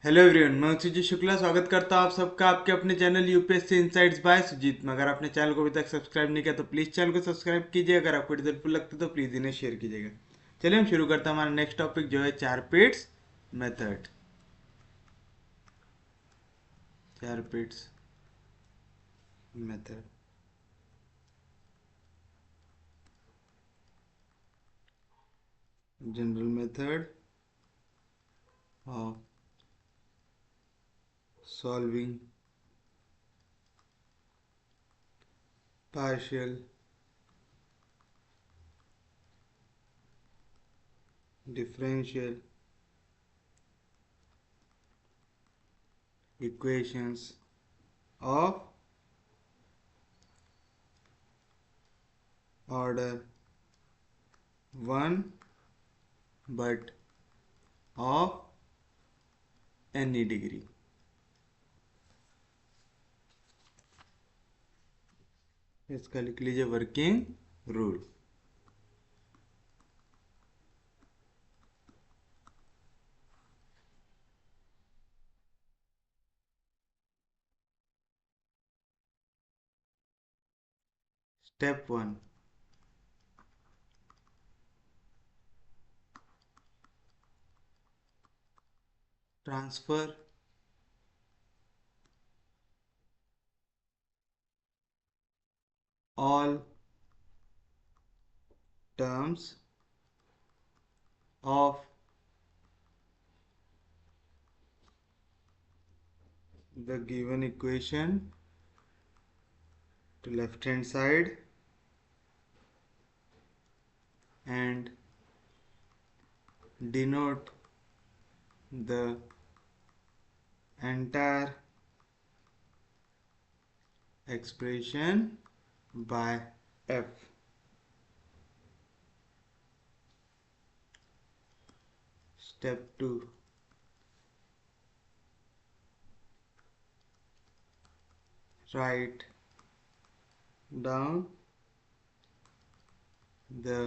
Hello everyone, मैं सुजीत शुक्ला स्वागत करता हूँ आप सबका आपके अपने channel UPSC insights by Sujeet में। अगर आपने चैनल को अभी तक सब्सक्राइब नहीं किया तो प्लीज़ चैनल को सब्सक्राइब कीजिए। अगर आपको हेल्पफुल लगता है तो प्लीज़ इन्हें शेयर कीजिएगा। चलिए हम शुरू करते हैं हमारा नेक्स्ट टॉपिक जो है चार पिट्स method. Charpit's method general method of solving partial differential equations of order 1 but of any degree। इसका लिख लीजिए working rule. Step 1, transfer all terms of the given equation to left hand side and denote the entire expression by f। Step 2, write down the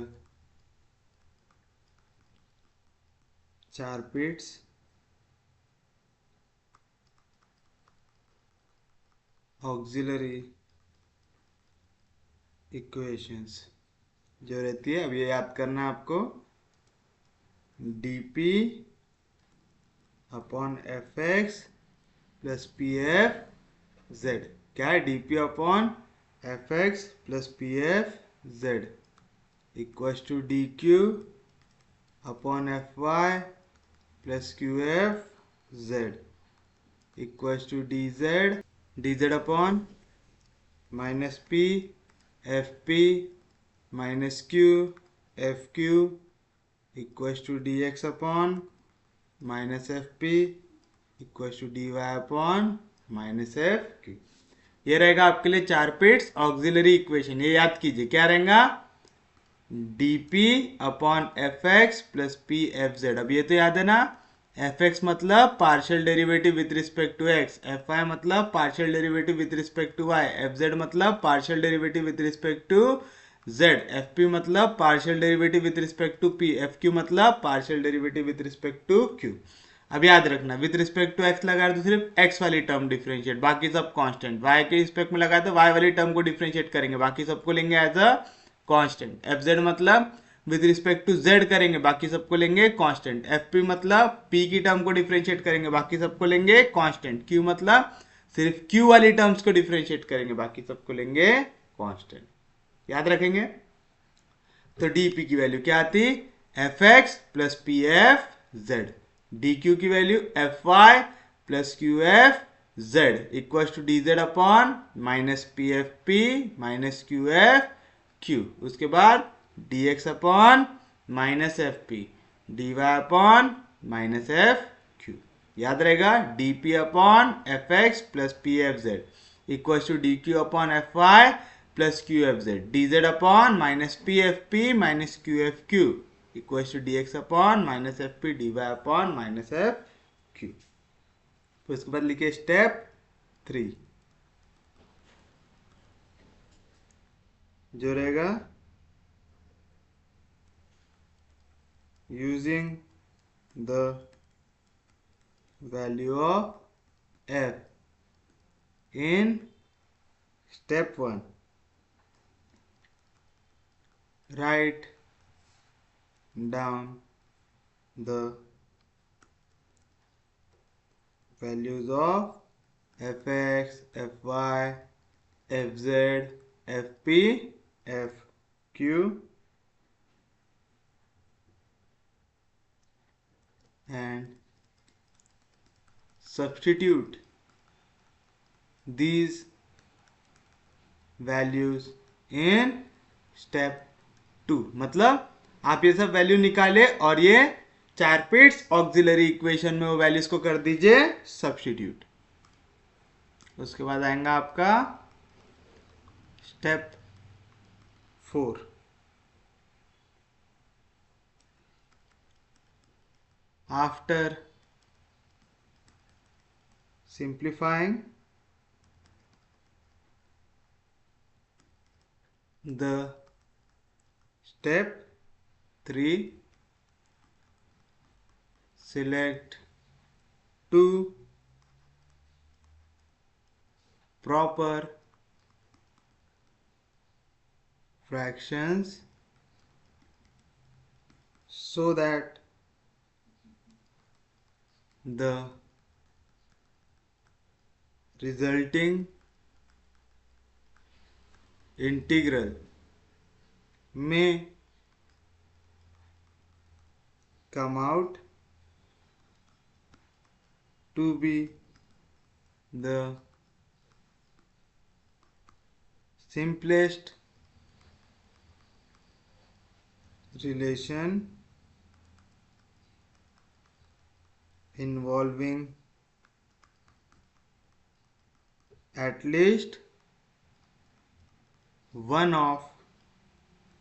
Charpit's auxiliary equations। जो रहती है अब ये याद करना है आपको, dp upon F x plus P F Z. क्या है? dp upon F x plus P F Z equals to D Q upon F Y plus Q F Z equals to D Z upon minus P F P minus Q F Q equals to D x upon minus F P equals to D Y upon minus F Q. ये रहेगा आपके लिए चार पिट्स auxiliary equation. ये याद कीजिए क्या रहेगा, dp upon F x plus P F Z. अब ये तो याद है ना, एफ एक्स मतलब partial derivative with respect to X, F Y मतलब partial derivative with respect to Y, F Z मतलब partial derivative with respect to Z, F P मतलब partial derivative with respect to P, F Q मतलब partial derivative with respect to Q. अब याद रखना, with respect to x लगा तो सिर्फ x वाली टर्म डिफरेंशिएट, बाकी सब कांस्टेंट। वाई के रिस्पेक्ट में लगा तो वाई वाली टर्म को डिफरेंशिएट करेंगे, बाकी सबको लेंगे as a constant. F Z मतलब विद रिस्पेक्ट टू जेड करेंगे, बाकी सबको लेंगे कांस्टेंट। एफ पी मतलब पी की टर्म को डिफरेंशिएट करेंगे, बाकी सबको लेंगे कांस्टेंट। क्यू मतलब सिर्फ क्यू वाली टर्म्स को डिफरेंशिएट करेंगे, बाकी सबको लेंगे कांस्टेंट। याद रखेंगे। तो डीपी की वैल्यू क्या आती, F x plus P F Z. D Q की value F Y plus Q F Z equal to D Z upon minus P F P minus Q F Q. उसके बाद D x upon minus F P D Y upon minus F Q. याद रहेगा, D P upon F x plus P F Z equal to D Q upon F Y plus Q F Z, D Z upon minus P F P minus Q F q equal to D x upon minus F P D Y upon minus F q. तो इसके बाद लिखिए step 3, जो रहेगा using the value of f in step 1. Write down the values of fx, fy, fz, fp, fq and substitute these values in step 2. मतलब आप ये सब वैल्यू निकाले और ये चारपिट्स ऑक्सिलरी इक्वेशन में वो वैल्यूज को कर दीजिए सब्स्टिट्यूट. उसके बाद आएगा आपका step 4. After simplifying the step 3, select two proper fractions so that the resulting integral may come out to be the simplest relation involving at least one of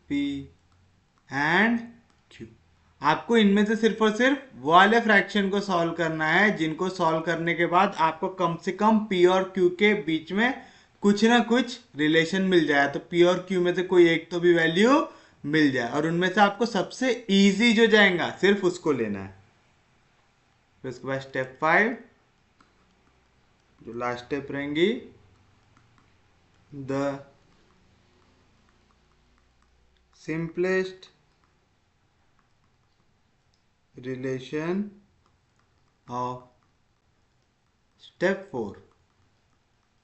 P and Q. आपको इनमें से सिर्फ और सिर्फ वो वाले फ्रैक्शन को solve करना है जिनको सॉल्व करने के बाद आपको कम से कम P और Q के बीच में कुछ ना कुछ रिलेशन मिल जाए. तो P और Q में से कोई एक तो भी वैल्यू मिल जाए और उनमें से आपको सबसे इजी जो जाएगा सिर्फ उसको लेना है. फिर उसके बाद स्टेप 5 जो लास्ट स्टेप रहेंगी, the simplest relation of step 4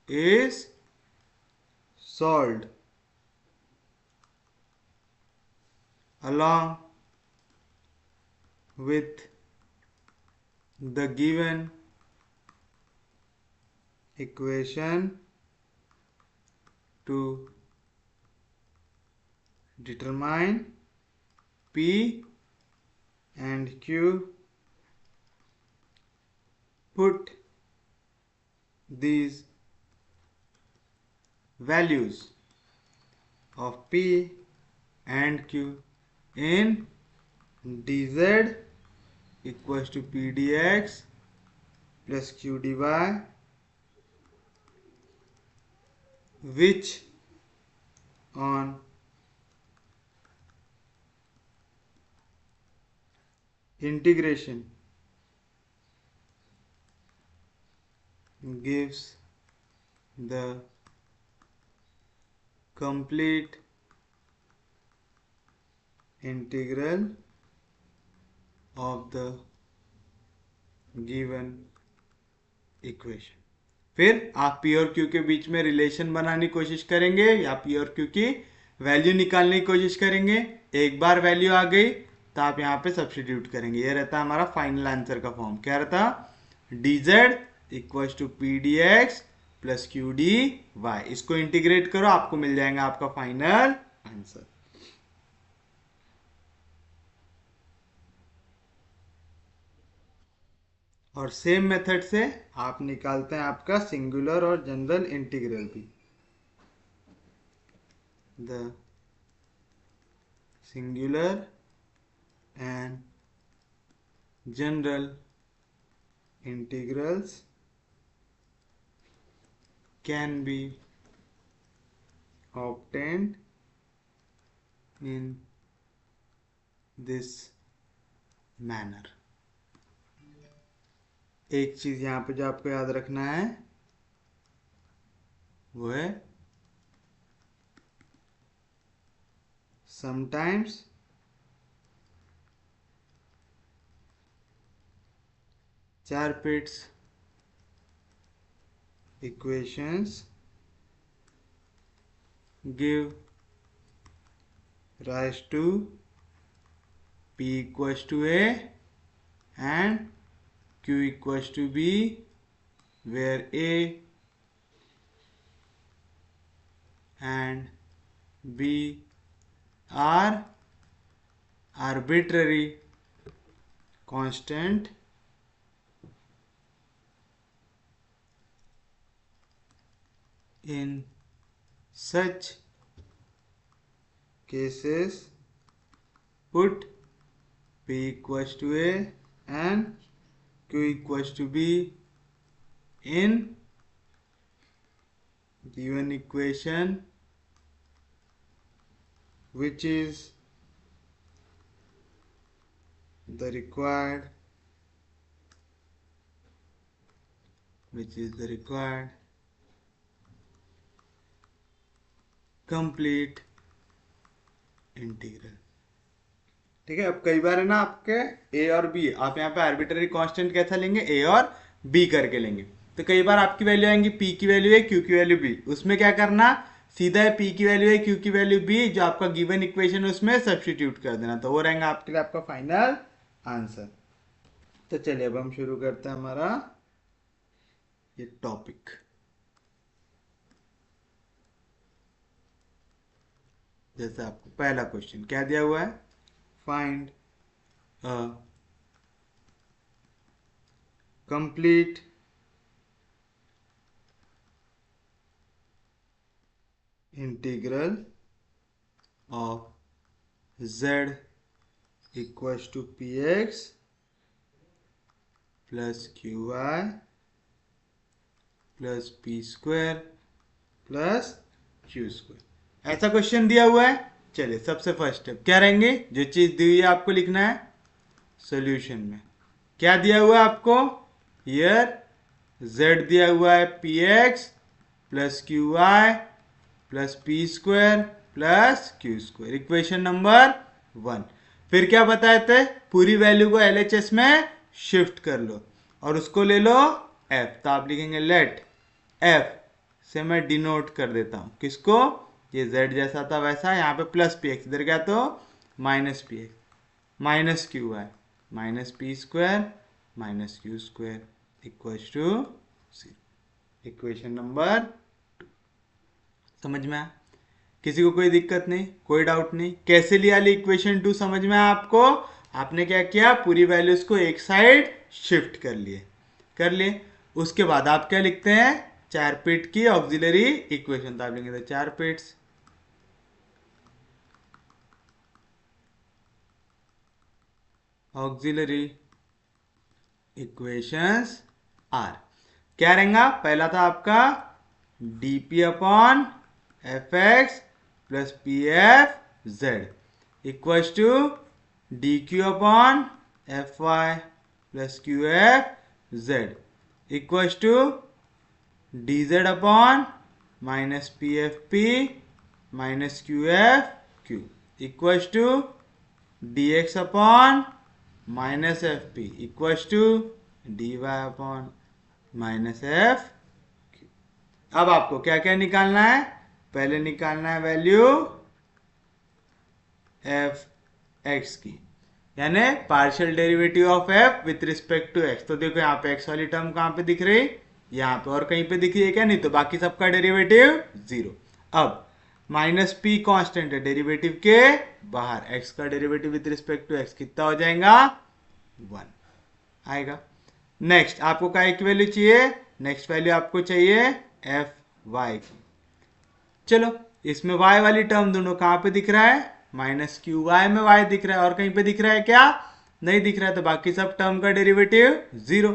is solved along with the given equation to determine P and Q. Put these values of P and Q in dz equals to P dx plus Q dy, which on integration gives the complete integral of the given equation. फिर आप P और Q के बीच में relation बनाने की कोशिश करेंगे या P और Q की वैल्यू निकालने की कोशिश करेंगे. एक बार वैल्यू आ गई तो आप यहाँ पे सब्स्टिट्यूट करेंगे. ये रहता है हमारा फाइनल आंसर का फॉर्म. क्या रहता? dz equals to p d x plus q d y. इसको इंटीग्रेट करो, आपको मिल जाएगा आपका फाइनल आंसर. और सेम मेथड से आप निकालते हैं आपका सिंगुलर और जनरल इंटीग्रल भी. The singular and general integrals can be obtained in this manner. एक चीज यहाँ पे जो आपको याद रखना है वो है sometimes Chapit's equations give rise to P equals to A and Q equals to B, where A and B are arbitrary constant in such cases put P equals to A and Q equals to B in given equation, which is the required complete integral. ठीक है, अब कई बार है ना आपके ए और B, आप यहाँ पे आर्बिट्ररी कांस्टेंट कैसा लेंगे, ए और बी करके लेंगे। तो कई बार आपकी वैल्यू आएंगी पी की वैल्यू है, क्यू की वैल्यू बी, उसमें क्या करना, सीधा है पी की वैल्यू है, क्यू की वैल्यू बी, जो आपका गिवन इक्वेशन है उसमें सब्स्टिट्यूट कर देना, तो वो रहेगा आपके लिए आपका फाइनल आंसर। तो चलिए अब हम शुरू करते हैं हमारा ये टॉपिक। जैसे आपको पहला क्वेश्चन क्या दिया हुआ है, find a complete integral of z equals to px plus qy plus p square plus q square. ऐसा क्वेश्चन दिया हुआ है। चलिए सबसे फर्स्ट स्टेप क्या रहेंगे, जो चीज दी हुई है आपको लिखना है सॉल्यूशन में। क्या दिया हुआ है आपको, हियर z दिया हुआ है px plus qy plus p square plus q square, equation number 1। फिर क्या बताए थे, पूरी वैल्यू को LHS में शिफ्ट कर लो और उसको ले लो f, तो आप लिखेंगे लेट f से मैं डिनोट कर देता हूं किसको, ये z जैसा था वैसा, यहाँ पे प्लस px, इधर क्या तो minus px minus qy minus p square minus q square equals to 0। Equation number 2 समझ में आया, किसी को कोई दिक्कत नहीं, कोई डाउट नहीं। कैसे लिया ली इक्वेशन 2 समझ में आया आपको, आपने क्या किया, पूरी वैल्यूज को एक साइड शिफ्ट कर लिए। उसके बाद आप क्या लिखते हैं, चारपीट की ऑक्सिलरी इक्वेशन, तो आप लिखेंगे चारपीट्स ऑक्सिलरी इक्वेशंस आर। क्या रहेगा, पहला था आपका dp upon fx plus P F Z equals to dq upon fy plus Q F Z equals to dz upon minus P F P minus Q F Q equals to dx upon minus F P equals to dy upon minus F q. अब आपको क्या क्या निकालना है, पहले निकालना है value F x की, यानी partial derivative of f with respect to x. तो देखो यहाँ पे एक्स वाली टर्म कहाँ पे दिख रही, यहाँ पे, और कहीं पे दिख रही है क्या, नहीं, तो बाकी सबका डेरिवेटिव 0। अब माइनस पी कॉन्स्टेंट है डेरिवेटिव के बाहर, एक्स का derivative with respect to x कितना हो जाएगा, 1 आएगा। नेक्स्ट आपको काय की वैल्यू चाहिए, नेक्स्ट वैल्यू आपको चाहिए एफ वाई की। चलो इसमें y वाली टर्म दोनों कहां पे दिख रहा है, माइनस क्यू वाई में y दिख रहा है, और कहीं पे दिख रहा है क्या, नहीं दिख रहा है, तो बाकी सब टर्म का डेरिवेटिव 0।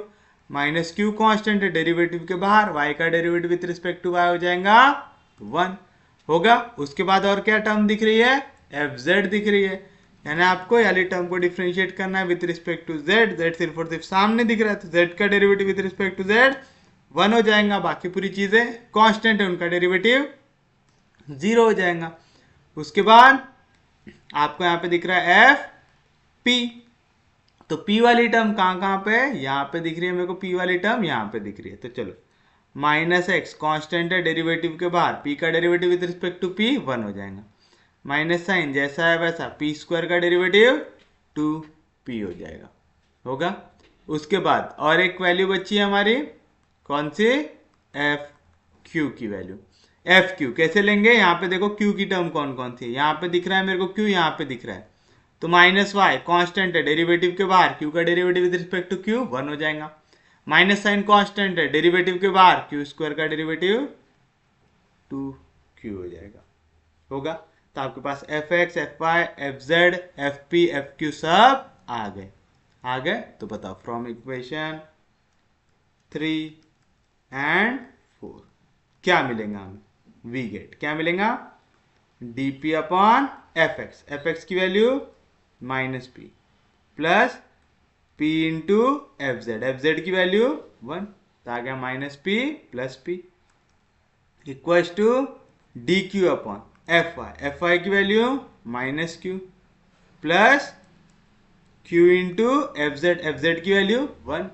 माइनस क्यू कांस्टेंट है डेरिवेटिव के बाहर, y का derivative with respect to y हो जाएगा 1 होगा। उसके बाद और क्या टर्म दिख रही है, एफ जेड दिख रही है, यानी आपको वाली टर्म को डिफरेंशिएट करना है with respect to z. Z सिर्फ और सिर्फ सामने दिख रहा है तो जेड का derivative with respect to z 1 हो जाएगा, बाकी पूरी चीजें कांस्टेंट है, उनका डेरिवेटिव 0 हो जाएगा। उसके बाद आपको यहाँ पे दिख रहा है एफ पी, तो पी वाली टर्म कहाँ पे है, यहाँ पे दिख रही है मेरे को, पी वाली टर्म यहाँ पे दिख रही है। तो चलो माइनस एक्स कॉन्स्टेंट है डेरिवेटिव के बाहर, पी का derivative with respect to p 1 हो जाएगा, माइनस साइन जैसा है वैसा, पी स्क्वायर का डेरिवेटिव 2p हो जाएगा, होगा। उसके बाद और एक वैल्यू बची है हमारी, कौन सी, एफ क्यू की वैल्यू। एफ क्यू कैसे लेंगे, यहाँ पे देखो क्यू की टर्म कौन कौन सी है, यहाँ पे दिख रहा है मेरे को क्यू, यहाँ पे दिख रहा है, तो माइनस वाई कॉन्स्टेंट है डेरिवेटिव के बाहर, क्यू का derivative with respect to q 1 हो जाएगा, माइनस साइन कॉन्स्टेंट है डेरिवेटिव के बाहर, क्यू स्क्वायर का डेरिवेटिव 2q हो जाएगा, होगा। तो आपके पास F X, F Y, F Z, F P, F Q सब आ गए। तो बताओ फ्रॉम इक्वेशन 3 एंड 4 क्या मिलेगा हमें, वी गेट क्या मिलेगा, dp अपॉन एफ एक्स की value minus P plus p into F Z की वैल्यू 1, तो आ गया minus P plus P equals to D Q upon F Y की value minus Q plus Q into F Z की value 1,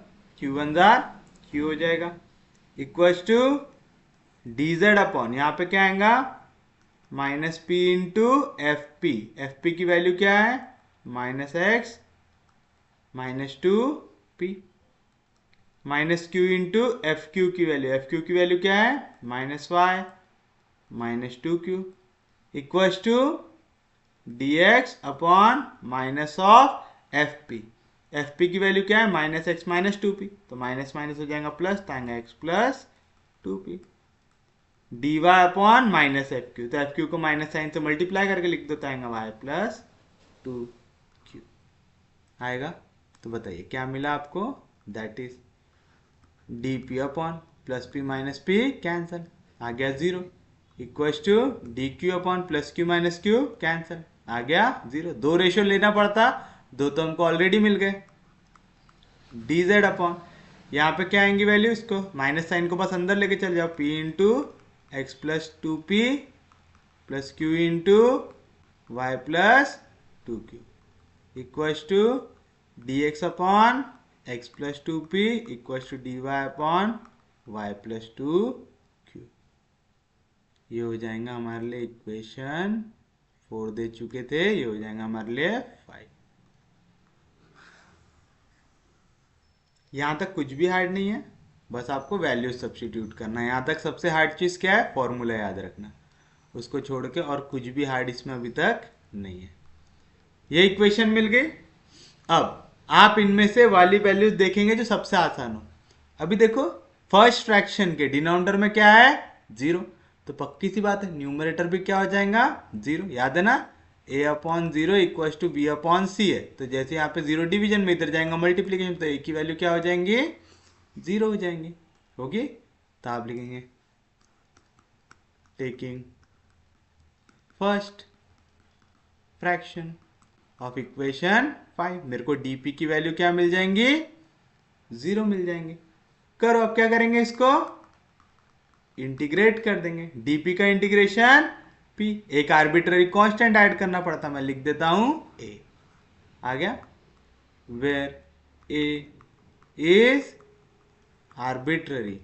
Q one जार Q हो जाएगा, equals to D Z upon यहाँ पे क्या आएगा minus P into F P की वैल्यू क्या है minus x minus 2p minus q into f q की वैल्यू क्या है minus y minus 2q equals to D x upon minus of f P की वैल्यू क्या है माइनस एक्स माइनस 2p, तो माइनस माइनस हो जाएगा प्लस, तो आएगा x plus 2p d Y upon minus F q, तो एफ क्यू को माइनस साइन से मल्टीप्लाई करके लिख दो, तो आएगा वाई प्लस 2q आएगा। तो बताइए क्या मिला आपको, that is D P upon plus P minus P cancel, आ गया 0 equals to D Q upon plus Q minus Q cancel, आ गया 0। 2 रेशियो लेना पड़ता, 2 तो हमको ऑलरेडी मिल गए। डी जेड अपॉन यहाँ पे क्या आएंगी वैल्यू, इसको माइनस साइन को बस अंदर लेके चल जाओ, p into x plus 2p plus Q into y plus 2q equals to D x upon x plus 2p equals to D Y upon y plus 2q। ये हो जाएगा हमारे लिए इक्वेशन 4 दे चुके थे, ये हो जाएगा हमारे लिए 5। यहाँ तक कुछ भी हार्ड नहीं है, बस आपको वैल्यू सब्स्टिट्यूट करना है। यहाँ तक सबसे हार्ड चीज़ क्या है, फॉर्मूला याद रखना, उसको छोड़ के और कुछ भी हार्ड इसमें अभी तक नहीं है। ये इक्वेशन मिल गई। अब आप इनमें से वाली वैल्यूज देखेंगे जो सबसे आसान हो। अभी देखो फर्स्ट फ्रैक्शन के डिनोमिनेटर में क्या है 0, तो पक्की सी बात है न्यूमरेटर भी क्या हो जाएगा 0, याद है ना, a upon 0 equal to B upon C है, तो जैसे यहाँ पे 0 डिवीजन में इधर जाएगा मल्टीप्लीकेशन, तो a की वैल्यू क्या हो जाएंगी 0 हो जाएंगी, होगी। तो आप लिखेंगे taking first fraction of equation 5, मेरे को dp की वैल्यू क्या मिल जाएंगी 0 मिल जाएंगे। करो अब क्या करेंगे, इसको इंटीग्रेट कर देंगे, dp का इंटीग्रेशन p, एक आर्बिट्ररी कांस्टेंट ऐड करना पड़ता, मैं लिख देता हूं a, आ गया, where a is arbitrary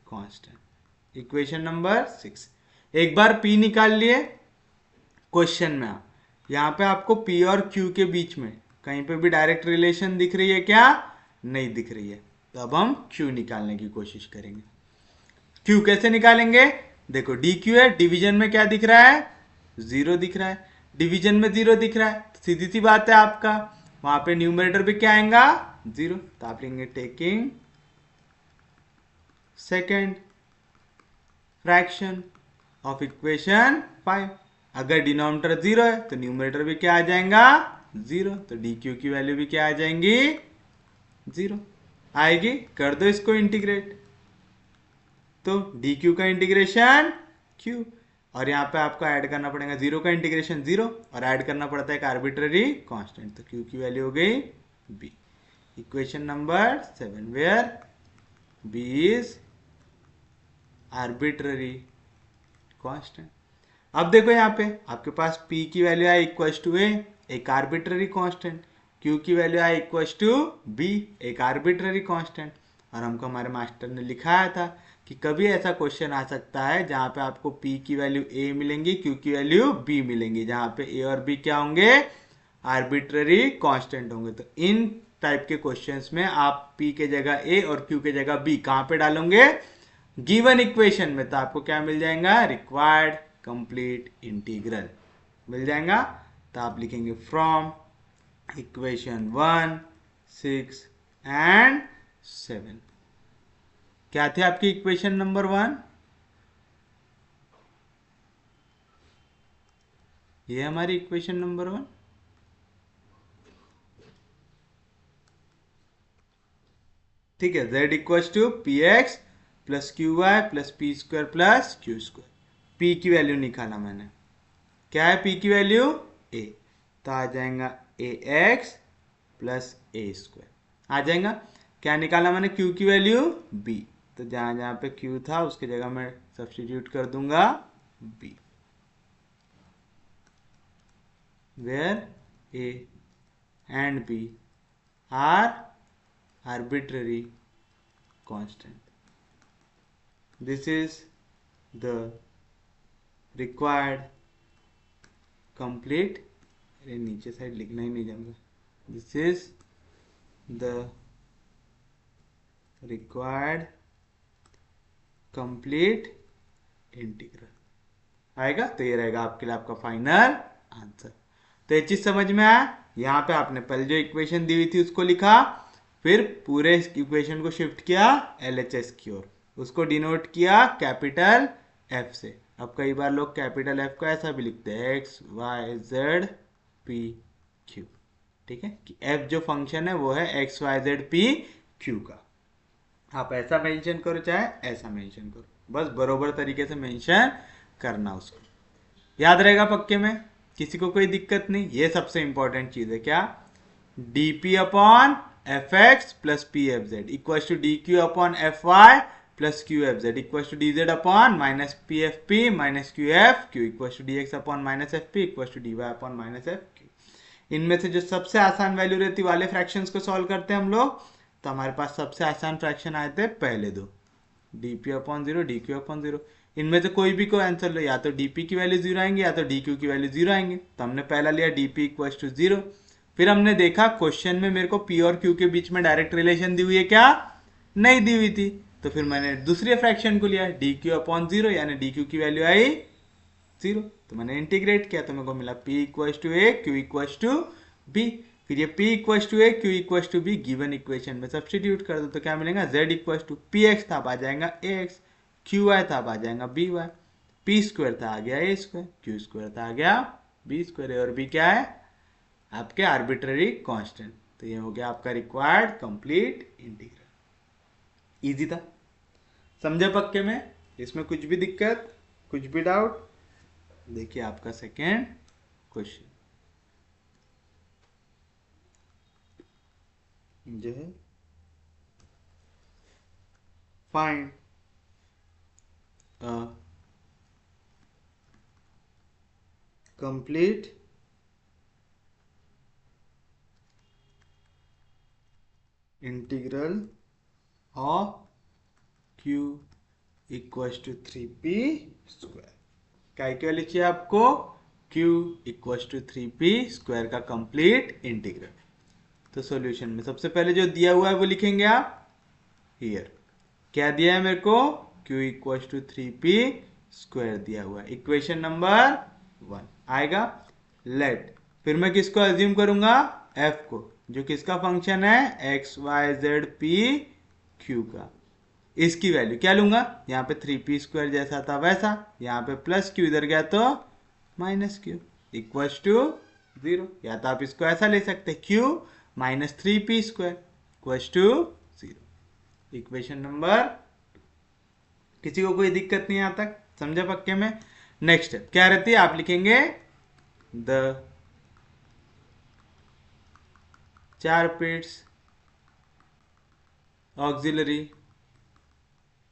constant. Equation number 6, एक बार p निकाल लिए, क्वेश्चन में आप यहाँ पे आपको p और q के बीच में कहीं पे भी डायरेक्ट रिलेशन दिख रही है क्या, नहीं दिख रही है, तो अब हम q निकालने की कोशिश करेंगे। q कैसे निकालेंगे, देखो dq है, डिवीजन में क्या दिख रहा है 0 दिख रहा है, डिवीजन में 0 दिख रहा है, तो सीधी सी बात है आपका वहां पे न्यूमरेटर भी क्या आएगा 0, तो आप लेंगे taking second fraction of equation 5। अगर डिनोमिनेटर 0 है तो न्यूमरेटर भी क्या आ जाएगा 0, तो dq की वैल्यू भी क्या आ जाएंगी 0 आएगी। कर दो इसको इंटीग्रेट, तो dq का इंटीग्रेशन q, और यहाँ पे आपको ऐड करना पड़ेगा 0 का इंटीग्रेशन 0 और ऐड करना पड़ता है एक आर्बिट्ररी कांस्टेंट, तो क्यू की वैल्यू हो गई b. Equation number 7 where b is arbitrary constant. अब देखो यहाँ पे आपके पास p की वैल्यू है इक्वल टू ए, एक आर्बिट्ररी कांस्टेंट, q की वैल्यू है इक्वल टू b, एक आर्बिट्ररी कांस्टेंट। और हमको हमारे मास्टर ने लिखाया था कि कभी ऐसा क्वेश्चन आ सकता है जहाँ पे आपको p की वैल्यू a मिलेंगी, q की वैल्यू b मिलेंगी, जहाँ पे a और b क्या होंगे, आर्बिट्ररी कांस्टेंट होंगे। तो इन टाइप के क्वेश्चंस में आप p के जगह a और q के जगह b कहाँ पे डालोगे, गिवन इक्वेशन में। तो आपको क्या मिल जाएगा, रिक्वायर्ड कंप्लीट इंटीग्रल मिल जाएगा। तो आप लिखेंगे फ्रॉम इक्वेशन 1, 6 एंड 7। क्या थे आपकी इक्वेशन नंबर 1, ये हमारी इक्वेशन नंबर 1। ठीक है, z equal to p x plus q y plus p square plus q square. p की वैल्यू निकाला मैंने, क्या है p की वैल्यू a, तो आ जाएगा ए एक्स प्लस ए स्क्वायर आ जाएगा। क्या निकाला मैंने, q की वैल्यू b, तो जहां जहां पे q था उसकी जगह मैं सब्स्टिट्यूट कर दूंगा b, where a and b are arbitrary constant. This is the required complete, अरे नीचे साइड लिखना ही नहीं जमता, this is the required complete integral आएगा। तो ये रहेगा आपके लिए आपका फाइनल आंसर। तो ये चीज समझ में आया। यहाँ पे आपने पहले जो इक्वेशन दी हुई थी उसको लिखा, फिर पूरे इक्वेशन को शिफ्ट किया LHS की ओर, उसको डिनोट किया कैपिटल F से। अब कई बार लोग कैपिटल F को ऐसा भी लिखते हैं x y z p q, ठीक है, कि F जो फंक्शन है वो है x y z p q का। आप ऐसा मेंशन करो चाहे ऐसा मेंशन करो, बस बरोबर तरीके से मेंशन करना उसको, याद रहेगा पक्के में, किसी को कोई दिक्कत नहीं। ये सबसे इंपॉर्टेंट चीज है, क्या, dp upon F x plus P F Z equal to D Q upon F Y plus Q F Z equal to D Z upon minus P F P minus Q F q equal to D x upon minus F p equal to D Y upon minus F q. इनमें से जो सबसे आसान value रहती वाले fractions को solve करते हैं हम लोग, तो हमारे पास सबसे आसान फ्रैक्शन आए थे पहले दो, dp upon zero D Q upon zero. इनमें से कोई भी को आंसर लो, या तो dp की वैल्यू जीरो आएंगे या तो dq की वैल्यू जीरो आएंगे। तो हमने पहला लिया dp इक्वल टू जीरो, फिर हमने देखा क्वेश्चन में मेरे को p और q के बीच में डायरेक्ट रिलेशन दी हुई है क्या, नहीं दी हुई थी, तो फिर मैंने दूसरे फ्रैक्शन को लिया dq अपॉन जीरो, यानी dq की वैल्यू आई जीरो, तो मैंने इंटीग्रेट किया तो मेरे को मिला p equal to a q equal to b। फिर ये p equal to a q equal to b given equation में सब्स्टिट्यूट कर दो तो क्या मिलेगा, z equal to p x था, अब आ जाएगा ax, क्यू वाई था, अब आ जाएगा बी वाई, पी स्क्वायर था, आ गया ए स्क्वायर, क्यू स्क्वायर था, आ गया बी स्क्वायर, और बी क्या है, आपके आर्बिट्ररी कांस्टेंट। तो ये हो गया आपका रिक्वायर्ड कंप्लीट इंटीग्रल। इजी था, समझे पक्के में, इसमें कुछ भी दिक्कत, कुछ भी डाउट। देखिए आपका सेकेंड क्वेश्चन जो है, find complete integral of q equal to 3p square. क्या क्या लिखिए आपको, q equal to 3p square का कंप्लीट इंटीग्रल। तो सॉल्यूशन में सबसे पहले जो दिया हुआ है वो लिखेंगे आप हियर, क्या दिया है मेरे को, q equal to 3p square दिया हुआ है, इक्वेशन नंबर 1 आएगा। लेट, फिर मैं किसको अज्यूम करूंगा, f को, जो किसका फंक्शन है, x y z p q का। इसकी वैल्यू क्या लूंगा, यहाँ पे 3p स्क्वायर जैसा था वैसा, यहाँ पे प्लस क्यू, इधर गया तो minus q equal to zero, या तो आप इसको ऐसा ले सकते हैं, q minus 3p square equal to zero. Equation number, किसी को कोई दिक्कत नहीं, यहाँ तक समझे पक्के में। नेक्स्ट स्टेप क्या रहती है, आप लिखेंगे the 4 pits auxiliary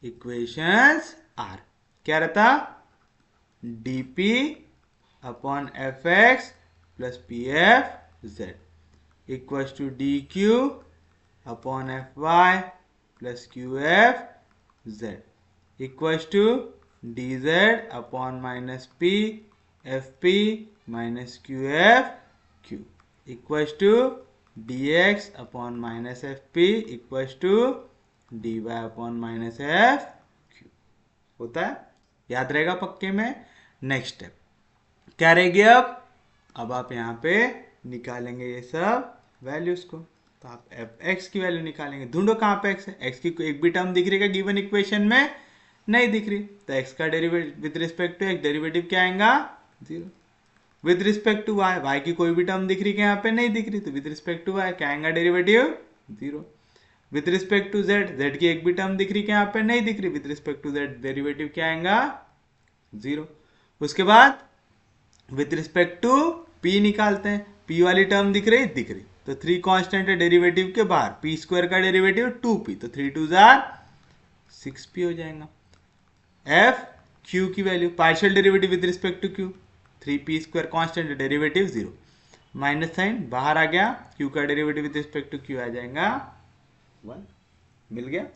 equations are, क्या रहता, dp upon F x plus P F Z equals to dq upon F Y plus Q F Z equals to dz upon minus P F P minus Q F Q equals to dx upon minus F P equals to dy upon minus F q होता है, याद रहेगा पक्के में। Next step क्या रहेगी, अब आप यहाँ पे निकालेंगे ये सब वैल्यूज को, तो आप एफ एक्स की वैल्यू निकालेंगे, ढूंढो कहाँ पे एक्स है, एक्स की एक भी टर्म दिख रही है गिवन इक्वेशन में, नहीं दिख रही, तो एक्स का derivative with respect to x derivative क्या आएगा, 0। With respect to y, y की कोई भी टर्म दिख रही है यहाँ पे, नहीं दिख रही, तो विद रिस्पेक्ट टू वाई क्या आएगा derivative, 0। With respect to z, z की एक भी टर्म दिख रही है यहाँ पे, नहीं दिख रही, with respect to z derivative क्या आएगा, 0। उसके बाद विद रिस्पेक्ट टू p निकालते हैं, p वाली टर्म दिख रही, तो 3 कांस्टेंट है डेरिवेटिव के बाहर, p स्क्वायर का डेरिवेटिव 2p, तो 3 2 जार 6p हो जाएगा। f q की value partial derivative with respect to q, 3p square constant derivative 0, minus sign बाहर आ गया, q का derivative with respect to q आ जाएगा 1, मिल गया।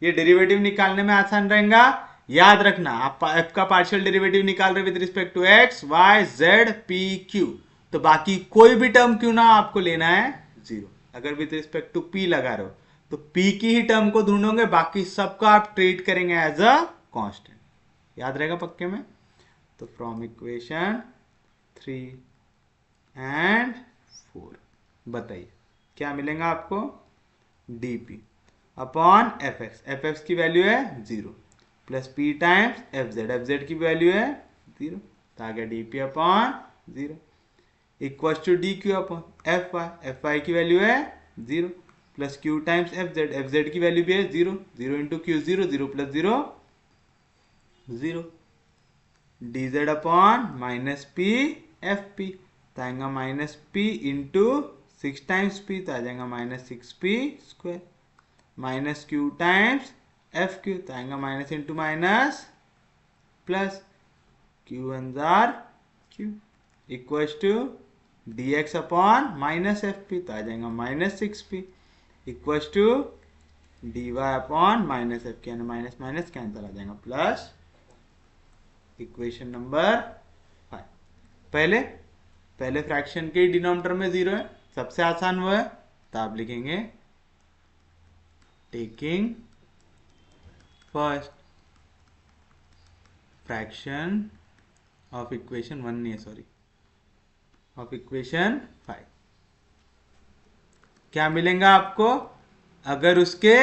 ये डेरिवेटिव निकालने में आसान रहेगा, याद रखना आप f का पार्शियल डेरिवेटिव निकाल रहे with respect to x y z p q, तो बाकी कोई भी टर्म क्यों ना आपको लेना है 0, अगर विद रिस्पेक्ट टू p लगा रहे हो तो p की ही टर्म को ढूंढोगे, बाकी सबका आप ट्रीट करेंगे एज अ कांस्टेंट, याद रहेगा पक्के में। तो फ्रॉम इक्वेशन 3 एंड 4 बताइए क्या मिलेगा आपको, dp अपॉन एफ एक्स की वैल्यू है 0 plus p times f Z की वैल्यू है 0, तो आ गया dp upon 0 equals to dq upon F Y की वैल्यू है 0 plus q times f Z की वैल्यू भी है 0, 0 into q 0, 0 plus 0 0, dz upon minus P F p, तो आएगा minus P into 6 times p, तो आ जाएगा minus 6p square, minus q times f q, तो आएगा minus into minus plus q one जार q equals to D x upon minus F p, तो आ जाएगा minus 6p equals to D Y upon minus f के, minus minus cancel आ जाएगा plus equation number 5। पहले फ्रैक्शन के denominator में 0 है, सबसे आसान वो है, तो आप लिखेंगे taking first fraction of equation 1 नहीं है, सॉरी, ऑफ इक्वेशन 5, क्या मिलेगा आपको, अगर उसके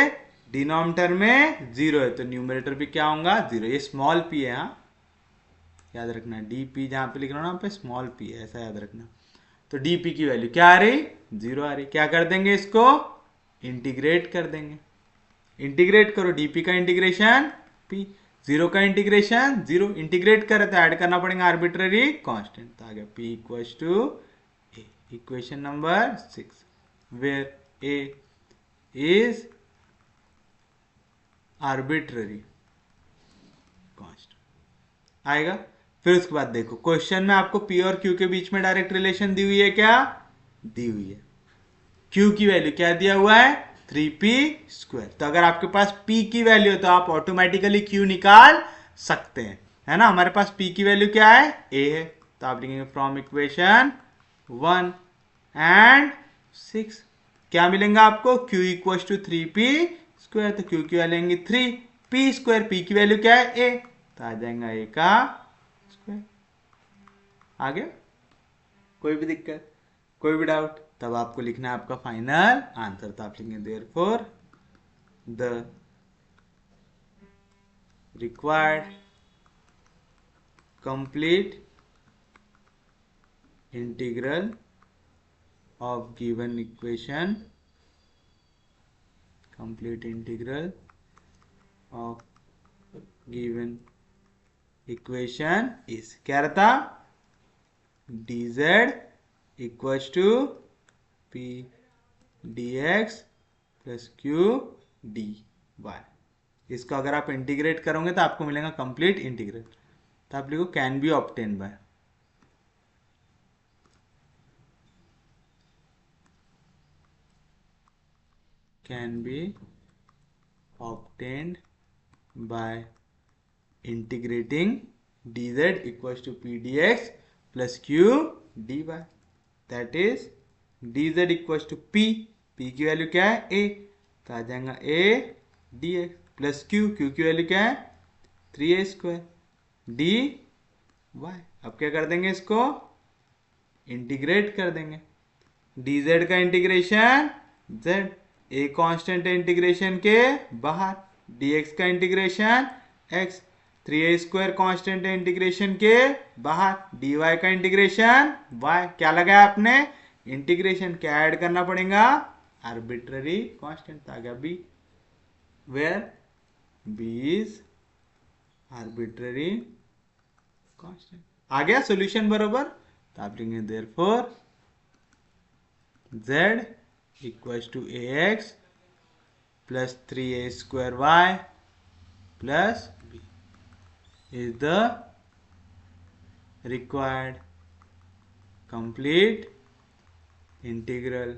डिनोमिनेटर में 0 है तो न्यूमरेटर भी क्या होगा 0, ये स्मॉल p है, हाँ याद रखना, dp जहां पे लिख रहा हूं ना पे स्मॉल p है, ऐसा याद रखना। तो dp की वैल्यू क्या आ रही, 0 आ रही, क्या कर देंगे इसको, इंटीग्रेट कर देंगे, इंटीग्रेट करो, dp का इंटीग्रेशन p, 0 का इंटीग्रेशन 0, इंटीग्रेट करे तो ऐड करना पड़ेगा आर्बिट्ररी कांस्टेंट, तो आ गया p equals to a, equation number 6 where a is arbitrary constant आएगा। फिर उसके बाद देखो क्वेश्चन में आपको p और q के बीच में डायरेक्ट रिलेशन दी हुई है, क्या दी हुई है, q की वैल्यू क्या दिया हुआ है 3p स्क्वायर, तो अगर आपके पास p की वैल्यू है तो आप ऑटोमेटिकली q निकाल सकते हैं, है ना, हमारे पास p की वैल्यू क्या है a है, तो आप लिखेंगे फ्रॉम इक्वेशन 1 एंड 6 क्या मिलेगा आपको, q equals to 3p square, तो q की वैल्यू लेंगे 3 p स्क्वायर, p की वैल्यू क्या है a, तो आ जाएगा a का स्क्वायर, आ गया, कोई भी दिक्कत, कोई भी डाउट, तब आपको लिखना है आपका फाइनल आंसर, तो आप लिखेंगे therefore the required complete integral of given equation, complete integral of given equation is क्या रहता, dz equals to p dx plus q dy। इसको अगर आप इंटीग्रेट करोगे तो आपको मिलेगा कंप्लीट इंटीग्रल। तो आप लिखो can be obtain bye, can be obtained by integrating dz equals to p dx plus q dy, that is dz equals to p की वैल्यू क्या है a, तो आ जाएगा a dx प्लस q की वैल्यू क्या है 3a स्क्वायर dy। अब क्या कर देंगे, इसको इंटीग्रेट कर देंगे। dz का इंटीग्रेशन z, a कांस्टेंट है इंटीग्रेशन के बाहर, dx का integration x, 3a square constant है इंटीग्रेशन के बाहर, dy का इंटीग्रेशन y। क्या लगाया आपने, इंटीग्रेशन, क्या ऐड करना पड़ेगा, आर्बिट्ररी कांस्टेंट। आ गया b, where b is arbitrary constant. आ गया सॉल्यूशन बरोबर। तो आप लिखेंगे therefore z equals to ax plus 3a square y plus b is the required complete integral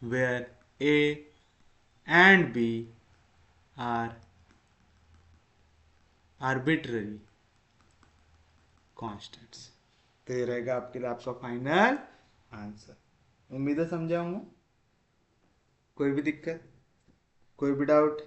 where a and b are arbitrary constants। तो ये रहेगा आपके लिए आपका फाइनल आंसर। उम्मीद है समझाऊंगा। कोई भी दिक्कत, कोई भी डाउट,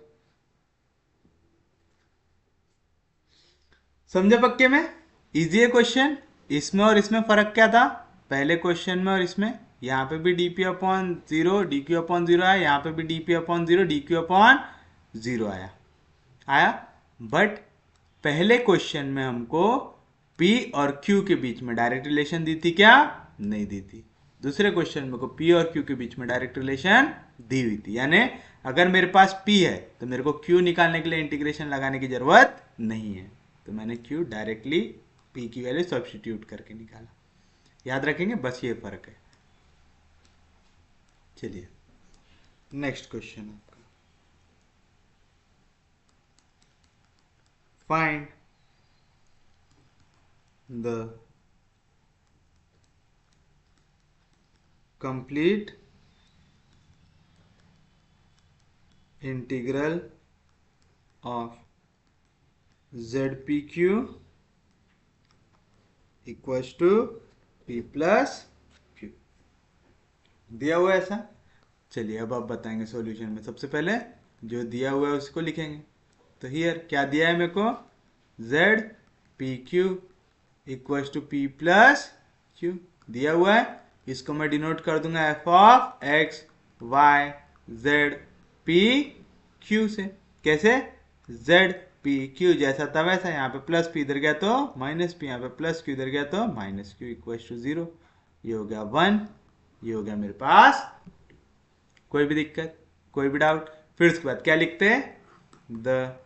समझे पक्के में? इजी है क्वेश्चन। इसमें और इसमें फर्क क्या था, पहले क्वेश्चन में और इसमें, यहाँ पे भी dp upon zero dq upon zero आया, यहाँ पे भी dp upon zero dq upon zero आया। बट पहले क्वेश्चन में हमको p और q के बीच में डायरेक्ट रिलेशन दी थी क्या, नहीं दी थी। दूसरे क्वेश्चन में को p और q के बीच में डायरेक्ट रिलेशन दी हुई थी, यानी अगर मेरे पास p है तो मेरे को q निकालने के लिए इंटीग्रेशन लगाने की जरूरत नहीं है, तो मैंने q डायरेक्टली p की वैल्यू सब्स्टिट्यूट करके निकाला। याद रखेंगे, बस ये फर्क है। चलिए नेक्स्ट क्वेश्चन आपका, find the complete integral of zpq equals to p plus q। दिया हुआ है ऐसा। चलिए अब आप बताएंगे सॉल्यूशन में। सबसे पहले जो दिया हुआ है उसको लिखेंगे। तो हियर क्या दिया है मेरे को, z pq equals to p plus q दिया हुआ है। इसको मैं डिनोट कर दूंगा f of x y z p q से। कैसे, z p q जैसा था वैसा, यहाँ पे प्लस p इधर गया तो माइनस p, यहाँ पे प्लस q इधर गया तो minus q equals to zero. ये हो गया 1, ये हो गया मेरे पास। कोई भी दिक्कत, कोई भी डाउट? फिर उसके बाद क्या लिखते हैं, the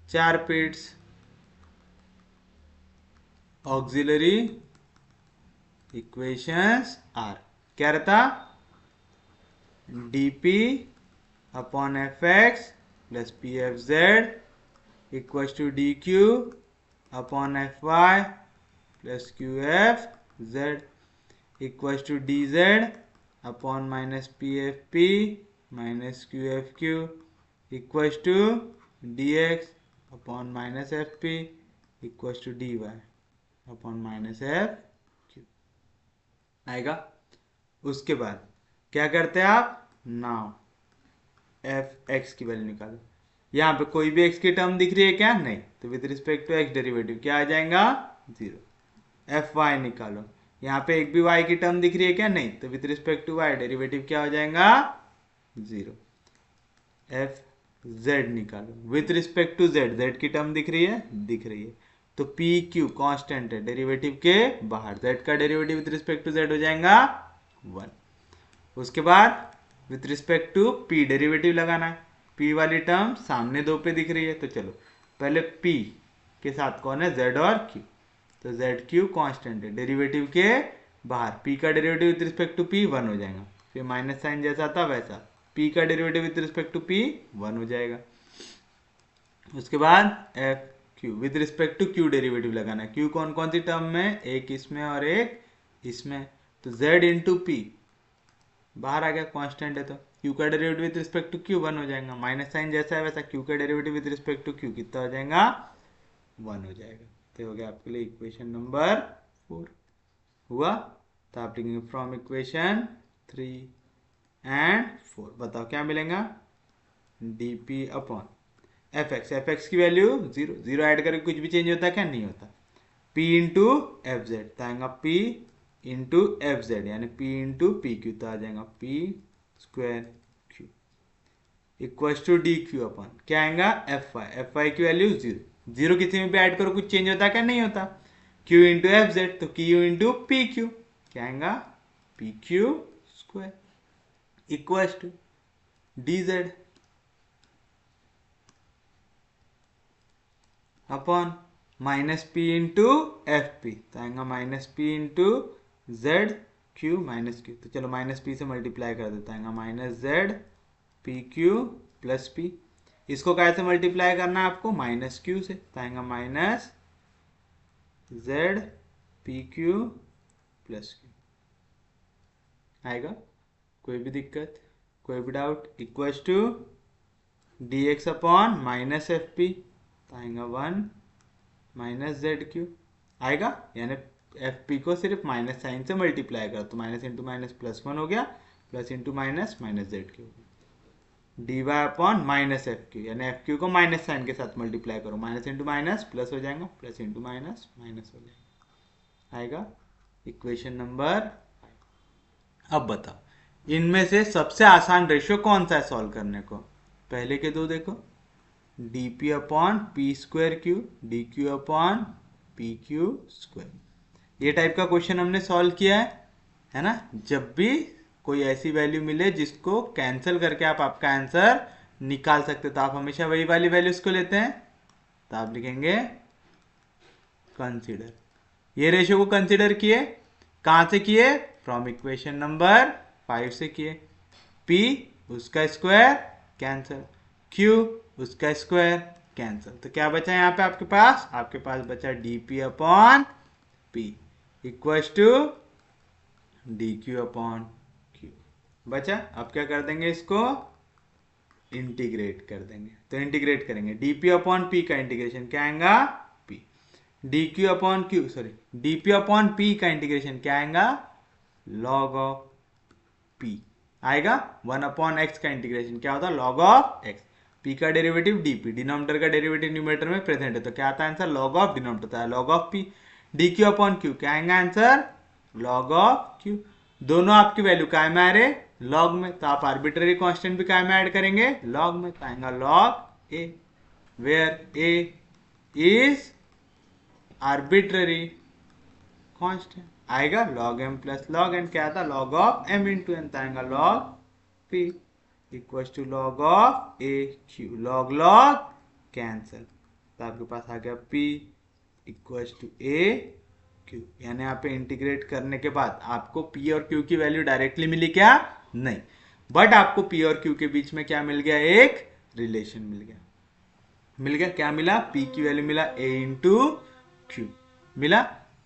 4 pits auxiliary equations are, क्या रहता, dp upon F x plus P F Z equals to dq upon F Y plus Q F Z equals to dz upon minus P F P minus Q F Q equals to dx upon minus F P equals to dy upon minus F Q आएगा। उसके बाद क्या करते हैं आप, now f x की value निकालो। यहाँ पे कोई भी एक्स की टर्म दिख रही है क्या, नहीं, तो with respect to x derivative क्या आ जाएगा, जीरो। एफ वाई निकालो। यहाँ पे एक भी वाई की टर्म दिख रही है क्या, नहीं, तो with respect to y derivative क्या हो जाएगा, जीरो। एफ जेड निकालो। With respect to z, z की टर्म दिख रही है, दिख रही है, तो पी क्यू कॉन्स्टेंट है डेरिवेटिव के बाहर, जेड का derivative with respect to z हो जाएगा 1। उसके बाद with respect to p derivative लगाना है, पी वाली टर्म सामने 2 पे दिख रही है, तो चलो पहले पी के साथ कौन है, जेड और क्यू। तो जेड क्यू कांस्टेंट है, डेरिवेटिव के बाहर पी का derivative with respect to p 1 हो जाएगा, फिर माइनस साइन जैसा था वैसा, पी का derivative with respect to p 1 हो जाएगा। उसके बाद f q with respect to q derivative लगाना है। क्यू कौन कौन सी टर्म में, एक इसमें और एक इसमें, तो जेड इंटू पी बाहर आ गया, कांस्टेंट है तो क्यू का derivative with respect to q 1 हो जाएगा, माइनस साइन जैसा है वैसा, क्यू का derivative with respect to q कितना हो जाएगा, 1 हो जाएगा। तो हो गया आपके लिए इक्वेशन नंबर 4 हुआ। तो आप लिखेंगे फ्रॉम इक्वेशन 3 एंड 4, बताओ क्या मिलेगा, D P upon F x की वैल्यू 0, 0 ऐड करके कुछ भी चेंज होता है क्या, नहीं होता, p इंटू एफ जेड, तो आएगा p इंटू एफ जेड, यानी p इंटू पी क्यू, तो आ जाएगा p square q equal to D Q upon क्या आएगा, एफ वाई की वैल्यू 0, 0 किसी में भी ऐड करो कुछ चेंज होता है क्या, नहीं होता, q इंटू एफ जेड, तो q इंटू पी क्यू क्या आएगा, p q square equal to D Z upon minus P into F p, तो आएगा minus P into z q minus q, तो चलो माइनस पी से मल्टीप्लाई कर देता है, minus z p q plus p, इसको कैसे मल्टीप्लाई करना है आपको, माइनस क्यू से, तो आएगा minus z p q plus q आएगा, कोई भी दिक्कत कोई भी doubt, equal to D x upon minus F P, आएगा 1 माइनस जेड क्यू आएगा, यानी एफ पी को सिर्फ माइनस साइन से मल्टीप्लाई करो, तो माइनस इंटू माइनस प्लस 1 हो गया, plus into minus minus z q, d Y upon minus F q, यानी एफ क्यू को माइनस साइन के साथ मल्टीप्लाई करो, माइनस इंटू माइनस प्लस हो जाएगा, प्लस इंटू माइनस माइनस हो जाएगा, आएगा इक्वेशन नंबर। अब बताओ इनमें से सबसे आसान रेशियो कौन सा है सॉल्व करने को, पहले के दो देखो, D P upon P square Q, D Q upon P q square, ये टाइप का क्वेश्चन हमने सॉल्व किया है ना। जब भी कोई ऐसी वैल्यू मिले जिसको कैंसिल करके आप आपका आंसर निकाल सकते, तो आप हमेशा वही वाली वैल्यूज को लेते हैं, तो आप लिखेंगे कंसीडर, ये रेशियो को कंसीडर किए, कहां से किए, फ्रॉम इक्वेशन नंबर 5 से किए, P उसका स्क्वायर कैंसिल, Q उसका स्क्वायर कैंसिल, तो क्या बचा यहाँ पे आपके पास बचा dp upon p equal to dq upon q बचा। अब क्या कर देंगे, इसको इंटीग्रेट कर देंगे, तो इंटीग्रेट करेंगे dp अपॉन p का इंटीग्रेशन क्या आएगा, p, dq upon q sorry dp upon p का इंटीग्रेशन क्या आएगा, log ऑफ p आएगा, 1 अपॉन x का इंटीग्रेशन क्या होता है, log ऑफ x, p का डेरिवेटिव dp, डिनोमिनेटर का डेरिवेटिव न्यूमरेटर में प्रेजेंट है, तो क्या आता है आंसर, log ऑफ डिनोमिनेटर होता है log of p, dq upon q क्या आएगा आंसर, log ऑफ q, दोनों आपकी वैल्यू काय में आ रहे, log में, तो आप आर्बिट्ररी कांस्टेंट भी काय में ऐड करेंगे, log में, तो आएगा log a, where a is arbitrary constant, आएगा log m plus log n, क्या आता log of m into n, आएगा log p equal to log of a q, log cancel, तो आपके पास आ गया p equal to a q, यानी यहाँ पे इंटीग्रेट करने के बाद आपको p और q की वैल्यू डायरेक्टली मिली क्या, नहीं, बट आपको p और q के बीच में क्या मिल गया, एक रिलेशन मिल गया, क्या मिला, p की वैल्यू मिला a इंटू q मिला।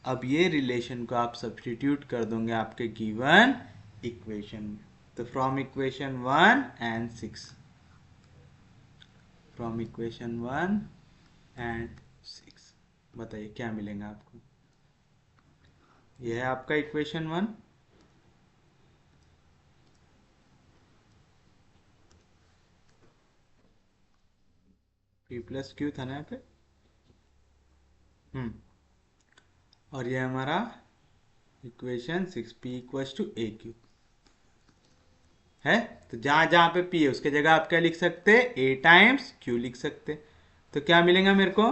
अब ये रिलेशन को आप सब्स्टिट्यूट कर दोगे आपके गिवन इक्वेशन में, तो from equation 1 and 6, from equation 1 and 6 बताइए क्या मिलेगा आपको, यह है आपका इक्वेशन 1, p प्लस क्यू था ना यहाँ पे, और ये हमारा equation 6 p equals to a q है, तो जहां जहां पे p है उसके जगह आप क्या लिख सकते, a टाइम्स q लिख सकते, तो क्या मिलेगा मेरे को,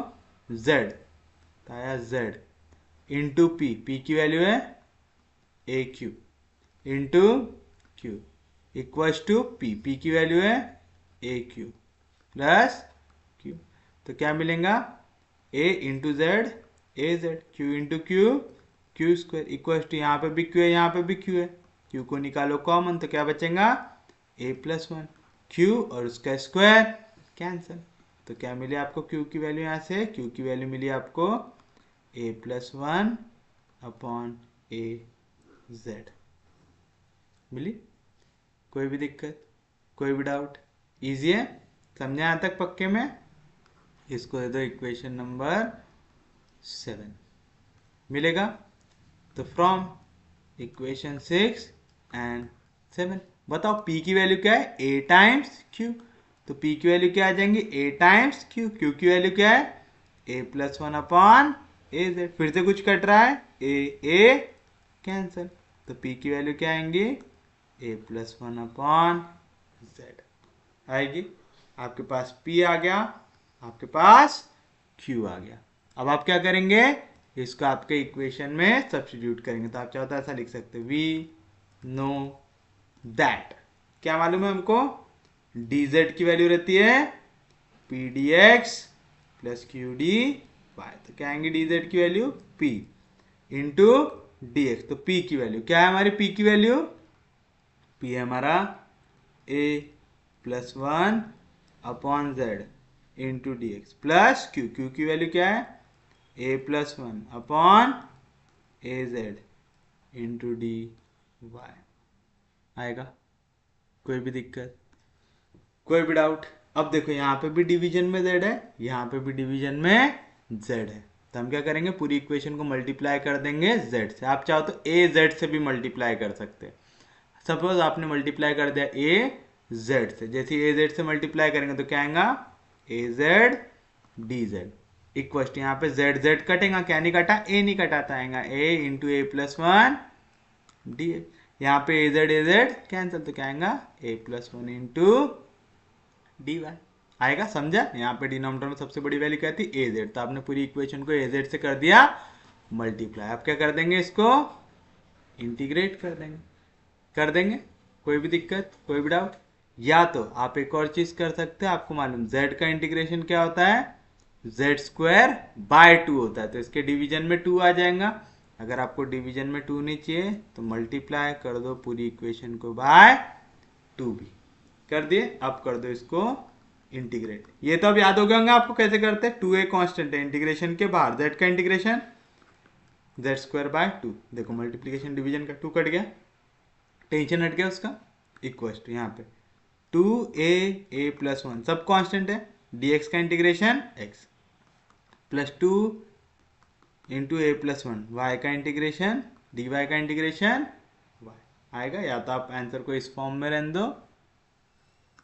z, तो आया z इंटू p की वैल्यू है ए Q into Q equals to p की वैल्यू है ए क्यू प्लस क्यू। तो क्या मिलेगा, A into Z A Z, Q into Q Q square equal to, यहाँ पे भी क्यू है यहाँ पे भी क्यू है, क्यू को निकालो कॉमन तो क्या बचेगा ए प्लस वन, क्यू और उसका स्क्वायर कैंसिल। तो क्या मिली आपको क्यू की वैल्यू, यहाँ से क्यू की वैल्यू मिली आपको ए प्लस वन अपॉन ए जेड मिली। कोई भी दिक्कत, कोई भी डाउट, इजी है, समझे यहाँ तक पक्के में। इसको दे दो इक्वेशन नंबर 7 मिलेगा। तो फ्रॉम इक्वेशन 6 एंड 7 बताओ पी की वैल्यू क्या है, ए टाइम्स क्यू। तो पी की वैल्यू क्या आ जाएंगी, ए टाइम्स क्यू, क्यू की वैल्यू क्या है ए प्लस वन अपॉन ए जेड। फिर से कुछ कट रहा है, ए कैंसिल, तो पी की वैल्यू क्या आएंगी ए प्लस वन अपॉन जेड आएगी। आपके पास पी आ गया, आपके पास क्यू आ गया। अब आप क्या करेंगे, इसको आपके इक्वेशन में सब्स्टिट्यूट करेंगे। तो आप चाहो तो ऐसा लिख सकते हैं, वी नो दैट, क्या मालूम है हमको, dz की वैल्यू रहती है p d x plus q d y. तो क्या आएंगे dz की value p into d x. तो p की वैल्यू क्या है हमारी, p की वैल्यू p है हमारा a plus one upon Z into d x plus Q, Q की वैल्यू क्या है ए प्लस वन अपॉन ए जेड इंटू डी वाई आएगा। कोई भी दिक्कत, कोई भी डाउट। अब देखो यहाँ पे भी डिवीजन में z है, यहाँ पे भी डिवीजन में z है, तो हम क्या करेंगे पूरी इक्वेशन को मल्टीप्लाई कर देंगे z से। आप चाहो तो ए जेड से भी मल्टीप्लाई कर सकते हैं। सपोज आपने मल्टीप्लाई कर दिया ए जेड से, जैसे ए जेड से मल्टीप्लाई करेंगे तो क्या आएगा A Z D Z equal to, यहाँ पे जेड जेड कटेगा, क्या नहीं कटा ए नहीं कटाता, आएगा ए into A plus one D. यहाँ पे ए जेड कैंसिल, तो क्या आएगा A plus one into D Y आएगा। समझा, यहाँ पे डिनोमिनेटर में सबसे बड़ी वैल्यू क्या थी ए जेड, तो आपने पूरी इक्वेशन को ए जेड से कर दिया मल्टीप्लाई। आप क्या कर देंगे, इसको इंटीग्रेट कर देंगे। कोई भी दिक्कत, कोई भी डाउट। या तो आप एक और चीज कर सकते हैं, आपको मालूम z का इंटीग्रेशन क्या होता है, z स्क्वायर बाय 2 होता है, तो इसके डिवीजन में 2 आ जाएगा। अगर आपको डिवीजन में 2 नहीं चाहिए तो मल्टीप्लाई कर दो पूरी इक्वेशन को बाय 2 भी कर दिए। अब कर दो इसको इंटीग्रेट। ये तो अब याद हो गया होंगे आपको कैसे करते हैं, 2a कांस्टेंट है, इंटीग्रेशन के बाहर z का इंटीग्रेशन z स्क्वायर बाय 2। देखो मल्टीप्लीकेशन डिवीजन का 2 कट गया, टेंशन हट गया उसका। इक्वल टू यहाँ पे 2a प्लस वन सब कांस्टेंट है, dx का integration x plus 2 into A plus one Y का इंटीग्रेशन dy का इंटीग्रेशन y आएगा। या तो आप आंसर को इस फॉर्म में रहने दो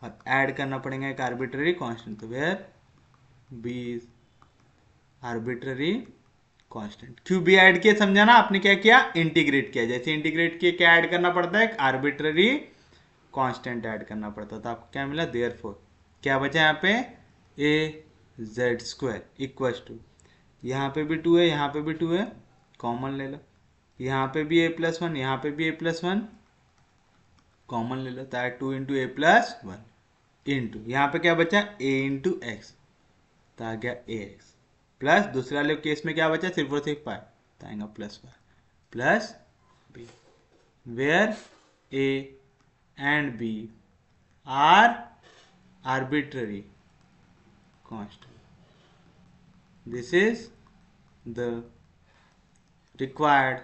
और ऐड करना पड़ेगा एक आर्बिट्ररी कांस्टेंट, तो where b is arbitrary constant. क्यों भी ऐड किया समझा ना, आपने क्या किया इंटीग्रेट किया, जैसे इंटीग्रेट किया क्या ऐड करना पड़ता है, एक आर्बिट्ररी कांस्टेंट ऐड करना पड़ता था। आपको क्या मिला, देयरफॉर क्या बचा यहाँ पे A Z square equal to, यहाँ पे भी 2 है यहाँ पे भी 2 है, कॉमन ले लो, यहाँ पे भी ए प्लस वन यहाँ पे भी ए प्लस वन कॉमन ले लो, तो 2 into A plus one into यहाँ पे क्या बचा ए इंटू एक्स, तो आ गया ए एक्स प्लस दूसरे वाले केस में क्या बचा सिर्फ और सिर्फ पाई, तो आएगा plus y plus b, where a and b are arbitrary constant. This is the required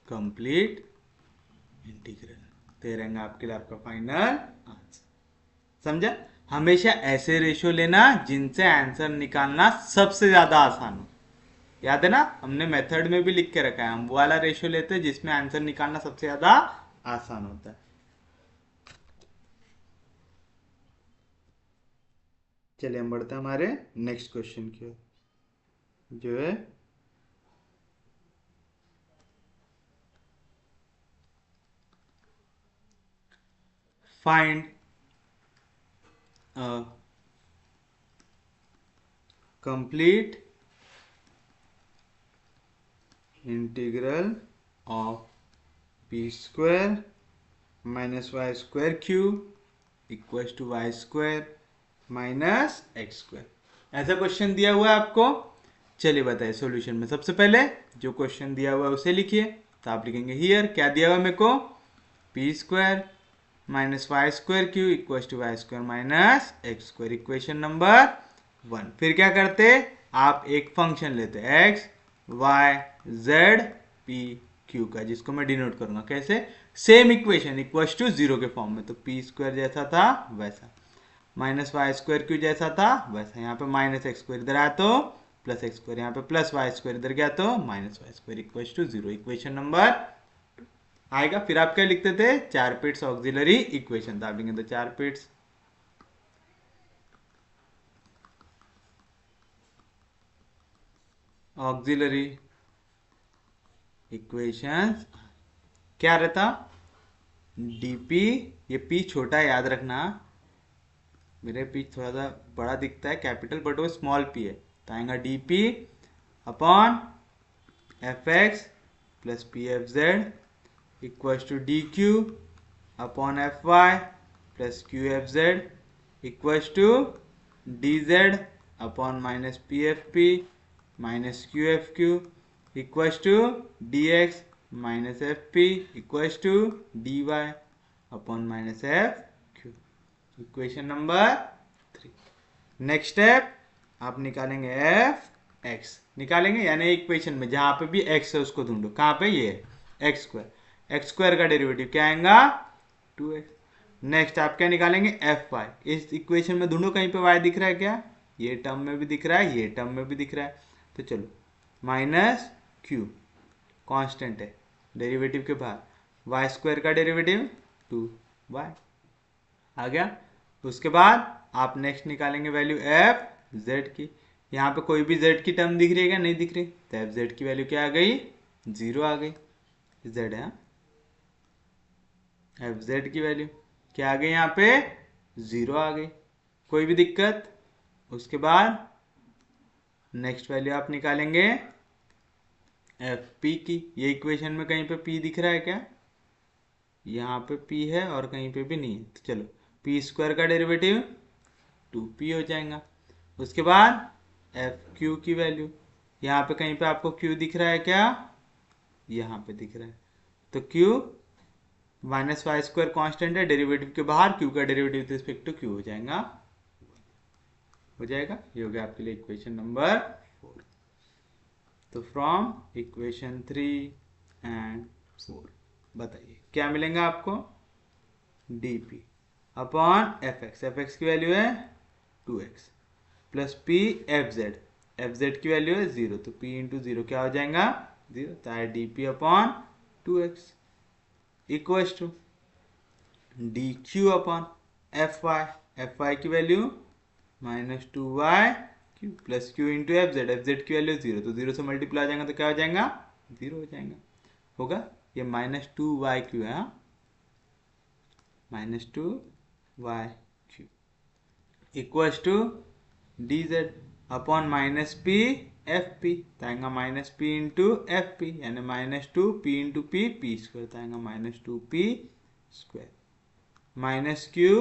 complete integral। दे रहेंगे आपके लिए आपका फाइनल आंसर। समझा, हमेशा ऐसे रेशियो लेना जिनसे आंसर निकालना सबसे ज्यादा आसान हो। याद है ना, हमने मेथड में भी लिख के रखा है, हम वो वाला रेशियो लेते हैं जिसमें आंसर निकालना सबसे ज्यादा आसान होता है। चलिए हम बढ़ते हैं हमारे नेक्स्ट क्वेश्चन की ओर, जो है find a complete integral of b square minus Y square cube equals to y square minus x square. ऐसा क्वेश्चन दिया हुआ है आपको। चलिए बताइए सॉल्यूशन में। सबसे पहले जो क्वेश्चन दिया हुआ है उसे लिखिए। तो आप लिखेंगे हियर क्या दिया हुआ मेरे को, p square minus Y square q equal to y square minus x square, equation number 1। फिर क्या करते, आप एक फंक्शन लेते x y z p q का, जिसको मैं डिनोट करूंगा कैसे, सेम इक्वेशन इक्वल टू 0 के फॉर्म में। तो पी स्क्वायर जैसा था वैसा, माइनस वाई स्क्वायर क्यू जैसा था वैसा, यहाँ पे माइनस एक्स स्क्वायर इधर आया तो प्लस एक्स स्क्वायर, यहाँ पे प्लस वाई स्क्वायर इधर गया तो minus Y square equal to 0, equation number आएगा। फिर आप क्या लिखते थे, 4 पिट्स ऑक्सिलरी इक्वेशन, तो आप लिखेंगे तो 4 पिट्स ऑक्सिलरी इक्वेशंस। क्या रहता, डीपी, ये पी छोटा याद रखना, मेरे पी थोड़ा सा बड़ा दिखता है कैपिटल, बट वो स्मॉल पी है। तो आएगा d p upon F x plus P F Z equal to D Q upon F Y plus Q F Z equal to D Z upon minus P F P minus Q F q equal to D x minus F p equal to D Y upon minus F q, equation number 3। Next step आप निकालेंगे F x, निकालेंगे यानी equation में जहां पे भी x है उसको ढूंढो, कहां पे, ये एक्स स्क्वायर, एक्स स्क्वायर का डेरिवेटिव क्या आएगा 2x। नेक्स्ट आप क्या निकालेंगे एफ वाई, इस इक्वेशन में ढूंढो कहीं पे y दिख रहा है क्या, ये टर्म में भी दिख रहा है, ये टर्म में भी दिख रहा है। तो चलो माइनस क्यू कांस्टेंट है डेरिवेटिव के बाहर, वाई स्क्वायर का डेरिवेटिव 2y आ गया। उसके बाद आप नेक्स्ट निकालेंगे वैल्यू एफ जेड की, यहाँ पे कोई भी जेड की टर्म दिख रही है क्या, नहीं दिख रही, तो एफ जेड की वैल्यू क्या आ गई, 0 आ गई, जेड है एफ जेड की वैल्यू क्या आ गई, यहाँ पे 0 आ गई, कोई भी दिक्कत। उसके बाद नेक्स्ट वैल्यू आप निकालेंगे एफ पी की, ये इक्वेशन में कहीं पे पी दिख रहा है क्या, यहाँ पे पी है और कहीं पे भी नहीं है, तो चलो पी स्क्वायर का डेरिवेटिव 2p हो जाएगा। उसके बाद एफ क्यू की वैल्यू, यहाँ पे कहीं पे आपको क्यू दिख रहा है क्या, यहाँ पे दिख रहा है, तो q minus Y square constant है डेरिवेटिव के बाहर, क्यू का derivative with respect to q हो जाएगा, ये हो गया आपके लिए इक्वेशन नंबर 4। तो फ्रॉम इक्वेशन 3 एंड 4 बताइए क्या मिलेगा आपको, dp अपॉन एफ एक्स की वैल्यू है 2x plus P F Z की वैल्यू है 0, तो p इंटू 0 क्या हो जाएगा 0, तो है dp upon 2x equal to D Q upon F Y की value minus 2y Q plus Q into F Z की वैल्यू 0, तो 0 से मल्टीप्लाई हो जाएगा तो क्या हो जाएगा 0 हो जाएगा, होगा ये माइनस 2y क्यू है, minus 2y Q equal to D Z upon minus P F P, आएगा minus P into F P यानी minus 2p into P square, आएगा minus 2p square minus Q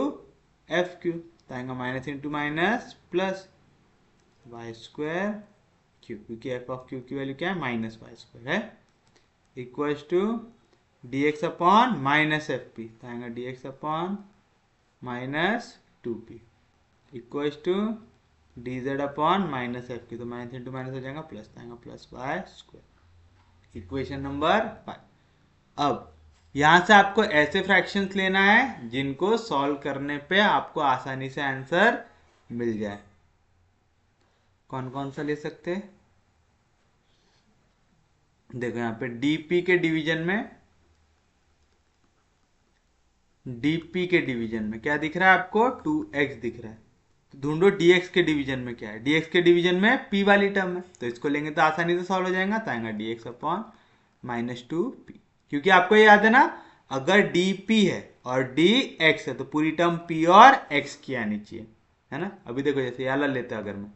F Q, आएगा minus into minus plus Y square Q, क्योंकि F of Q की value क्या है minus Y square है, equal to D x upon minus F P, आएगा D x upon minus 2p equal to D Z upon minus f की, तो minus into minus हो जाएगा प्लस, आएगा plus Y square, equation number 5। अब यहां से आपको ऐसे फ्रैक्शंस लेना है जिनको सॉल्व करने पे आपको आसानी से आंसर मिल जाए। कौन कौन सा ले सकते हैं, देखो यहाँ पे डीपी के डिवीजन में क्या दिख रहा है आपको 2x दिख रहा है, तो ढूंढो dx के डिवीजन में क्या है, dx के डिवीजन में p वाली टर्म है, तो इसको लेंगे तो आसानी से सॉल्व हो जाएगा, तो आएगा dx अपॉन माइनस 2p, क्योंकि आपको ये याद है ना अगर dp है और dx है तो पूरी टर्म p और x की आनी चाहिए, है ना। अभी देखो जैसे ये वाला लेता अगर मैं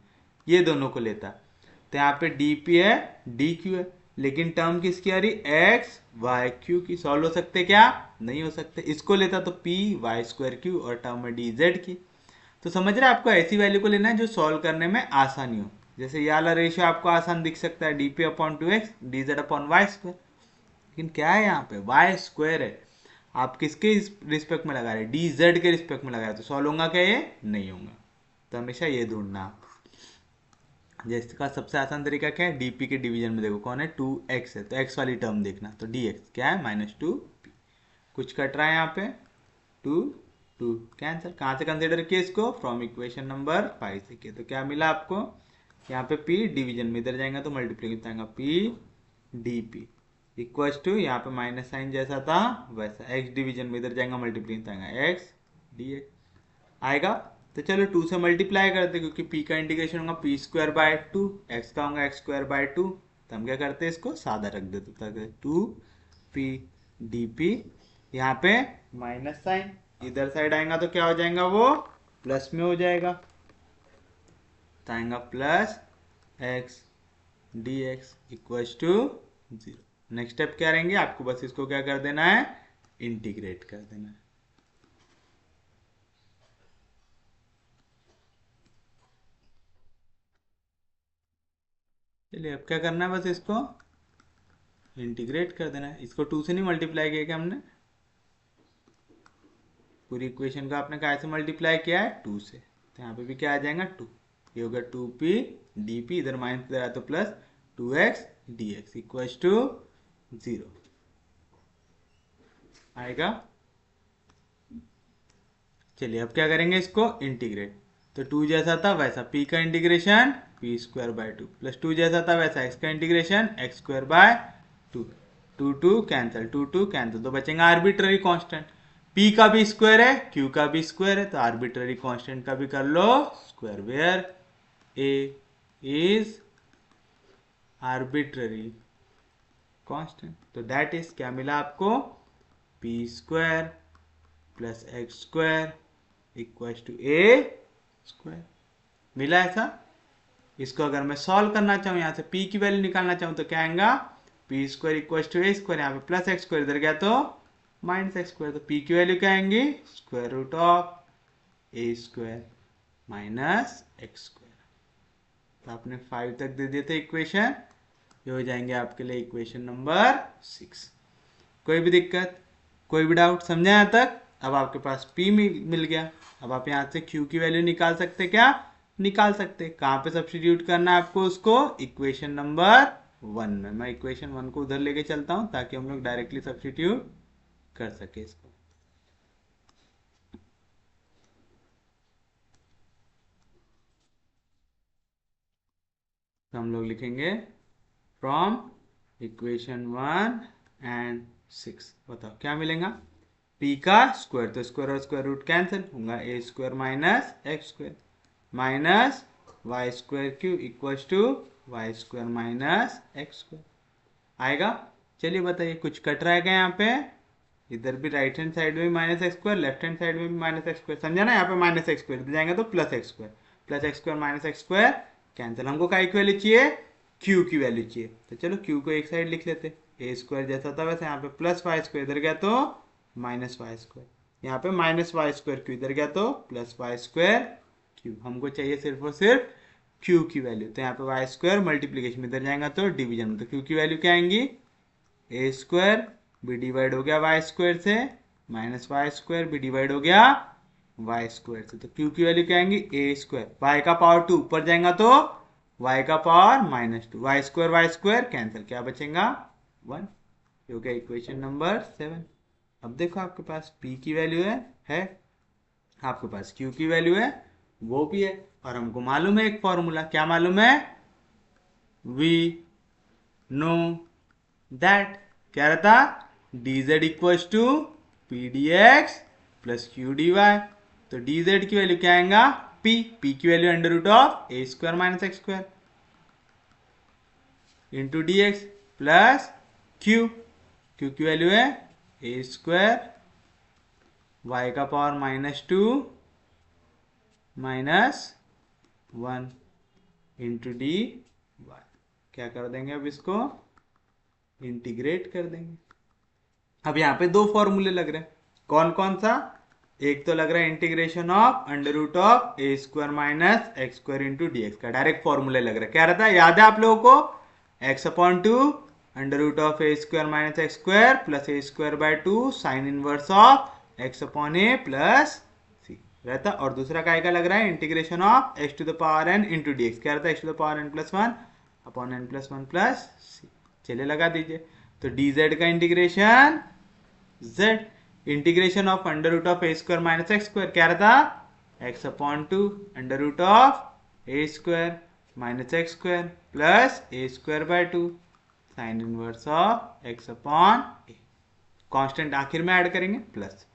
ये दोनों को लेता तो यहाँ पे dp है dq है, लेकिन टर्म किसकी आ रही x y q की, सॉल्व हो सकते क्या, नहीं हो सकते। इसको लेता तो p y स्क्वायर q और टर्म है dz की, तो समझ रहे हैं, आपको ऐसी वैल्यू को लेना है जो सॉल्व करने में आसानी हो। जैसे ये वाला रेशियो आपको आसान दिख सकता है, dp/2x dz/y², लेकिन क्या है यहाँ पे y² है। आप किसके रिस्पेक्ट में लगा रहे हैं, dz के रिस्पेक्ट में लगा रहे हैं, तो सॉल्व होगा क्या, ये नहीं होगा। तो हमेशा ये ढूंढना आप। जैसे इसका सबसे आसान तरीका क्या है, dp के डिवीजन में देखो कौन है, 2x है, तो x वाली टर्म देखना, तो dx क्या है -2p। कुछ कट रहा है यहाँ पे, 2 2 कैंसिल। कहाँ से कंसिडर किया इसको, फ्रॉम इक्वेशन नंबर 5 से किया। तो क्या मिला आपको, यहाँ पे p डिवीजन में इधर जाएगा तो मल्टीप्लीकेशन आएगा, p dp इक्वल टू, यहाँ पे माइनस साइन जैसा था वैसा, x डिवीजन में इधर जाएगा मल्टीप्लीकेशन आएगा, x dx आएगा। तो चलो 2 से मल्टीप्लाई करते, क्योंकि p का इंटीग्रेशन होगा p²/2, x का होगा x²/2, तो हम क्या करते हैं, इसको सादा रख देते, ताकि 2p dp, यहाँ पे माइनस साइन इधर साइड आएगा तो क्या हो जाएगा, वो प्लस में हो जाएगा, तो आएगा plus x dx equal to 0। Next step क्या रहेंगे, आपको बस इसको क्या कर देना है, इंटीग्रेट कर देना है। चलिए अब क्या करना है, बस इसको इंटीग्रेट कर देना है। इसको 2 से नहीं मल्टीप्लाई किया क्या हमने, पूरी इक्वेशन को आपने क्या से मल्टीप्लाई किया है, 2 से, तो यहाँ पे भी क्या आ जाएगा 2, ये होगा 2p dp, इधर माइनस इधर आया तो plus 2x dx equal to 0 आएगा। चलिए अब क्या करेंगे, इसको इंटीग्रेट, तो 2 जैसा था वैसा p का इंटीग्रेशन p²/2 प्लस 2 जैसा था वैसा x का इंटीग्रेशन x²/2, 2 2 कैंसिल, 2 2 कैंसिल, तो बचेगा आर्बिट्ररी कांस्टेंट। p का भी स्क्वायर है, q का भी स्क्वायर है, तो आर्बिट्ररी कांस्टेंट का भी कर लो square, where a is arbitrary constant. तो दैट इज क्या मिला आपको, p² plus x² equal to a² मिला ऐसा। इसको अगर मैं सॉल्व करना चाहूँ, यहाँ से p की वैल्यू निकालना चाहूँ, तो क्या आएगा, p² इक्वल टू a², यहाँ पे प्लस x² इधर गया तो माइनस x², तो p की वैल्यू क्या आएंगी, √a² माइनस x²। तो आपने 5 तक दे दिए थे इक्वेशन, ये हो जाएंगे आपके लिए इक्वेशन नंबर 6। कोई भी दिक्कत, कोई भी डाउट, समझा यहाँ तक। अब आपके पास p मिल गया, अब आप यहाँ से q की वैल्यू निकाल सकते, क्या निकाल सकते, कहाँ पे सब्स्टिट्यूट करना है आपको उसको, इक्वेशन नंबर 1 में। मैं इक्वेशन 1 को उधर लेके चलता हूँ ताकि हम लोग डायरेक्टली सब्स्टिट्यूट कर सके इसको। तो हम लोग लिखेंगे फ्रॉम इक्वेशन 1 एंड 6, बताओ क्या मिलेगा, p का स्क्वायर, तो स्क्वायर और स्क्वायर रूट कैंसिल होगा, a² minus x² minus y²³ equal to y² minus x² आएगा। चलिए बताइए, कुछ कट रहा है क्या यहाँ पे, इधर भी राइट हैंड साइड में भी -x², लेफ्ट हैंड साइड में भी -x², समझा ना, यहाँ पे -x², इधर जाएंगे तो +x², plus x² minus x² cancel. हमको काय की वैल्यू चाहिए, q की वैल्यू चाहिए, तो चलो q को एक साइड लिख लेते, a² जैसा था वैसे, यहाँ पे प्लस y² इधर गया तो माइनस y², यहाँ पे माइनस y², इधर गया तो प्लस y², हमको चाहिए सिर्फ और सिर्फ q की वैल्यू, तो यहाँ पे y² मल्टीप्लीकेशन में इधर जाएगा तो डिवीजन में, तो q की वैल्यू क्या आएंगी, a² भी डिवाइड हो गया y² से, माइनस y² भी डिवाइड हो गया y² से, तो q की वैल्यू क्या आएंगी, a², y का पावर 2 ऊपर जाएगा तो y का पावर -2, y² कैंसिल, क्या बचेगा 1, हो गया इक्वेशन नंबर 7। अब देखो आपके पास p की वैल्यू है, आपके पास q की वैल्यू है, वो भी है, और हमको मालूम है एक फॉर्मूला, क्या मालूम है, वी नो दैट, क्या रहता, dz equal to p d x plus q d y, तो dz की वैल्यू क्या आएगा, p की value √a² minus x² into d x plus q की वैल्यू है a² y का power -2 minus 1 into D y. क्या कर देंगे, अब इसको इंटीग्रेट कर देंगे। अब यहाँ पे दो फॉर्मूले लग रहे हैं, कौन कौन सा, एक तो लग रहा है integration of under root of a square minus x square into d x का डायरेक्ट फॉर्मूला लग रहा है। क्या रहता है, याद है आप लोगों को, x upon two under root of a square minus x square plus a square by two sine inverse of x upon a plus c रहता। और दूसरा काय का लग रहा है integration of x to the power n into d x. क्या रहता है, x to the power n plus one upon n plus one plus c. चलिए लगा दीजिए। तो डी जेड का integration Z integration of under root of a square minus x square क्या रहता, x upon two under root of a square minus x square plus a square by two sine inverse of x upon a. Constant आखिर में add करेंगे plus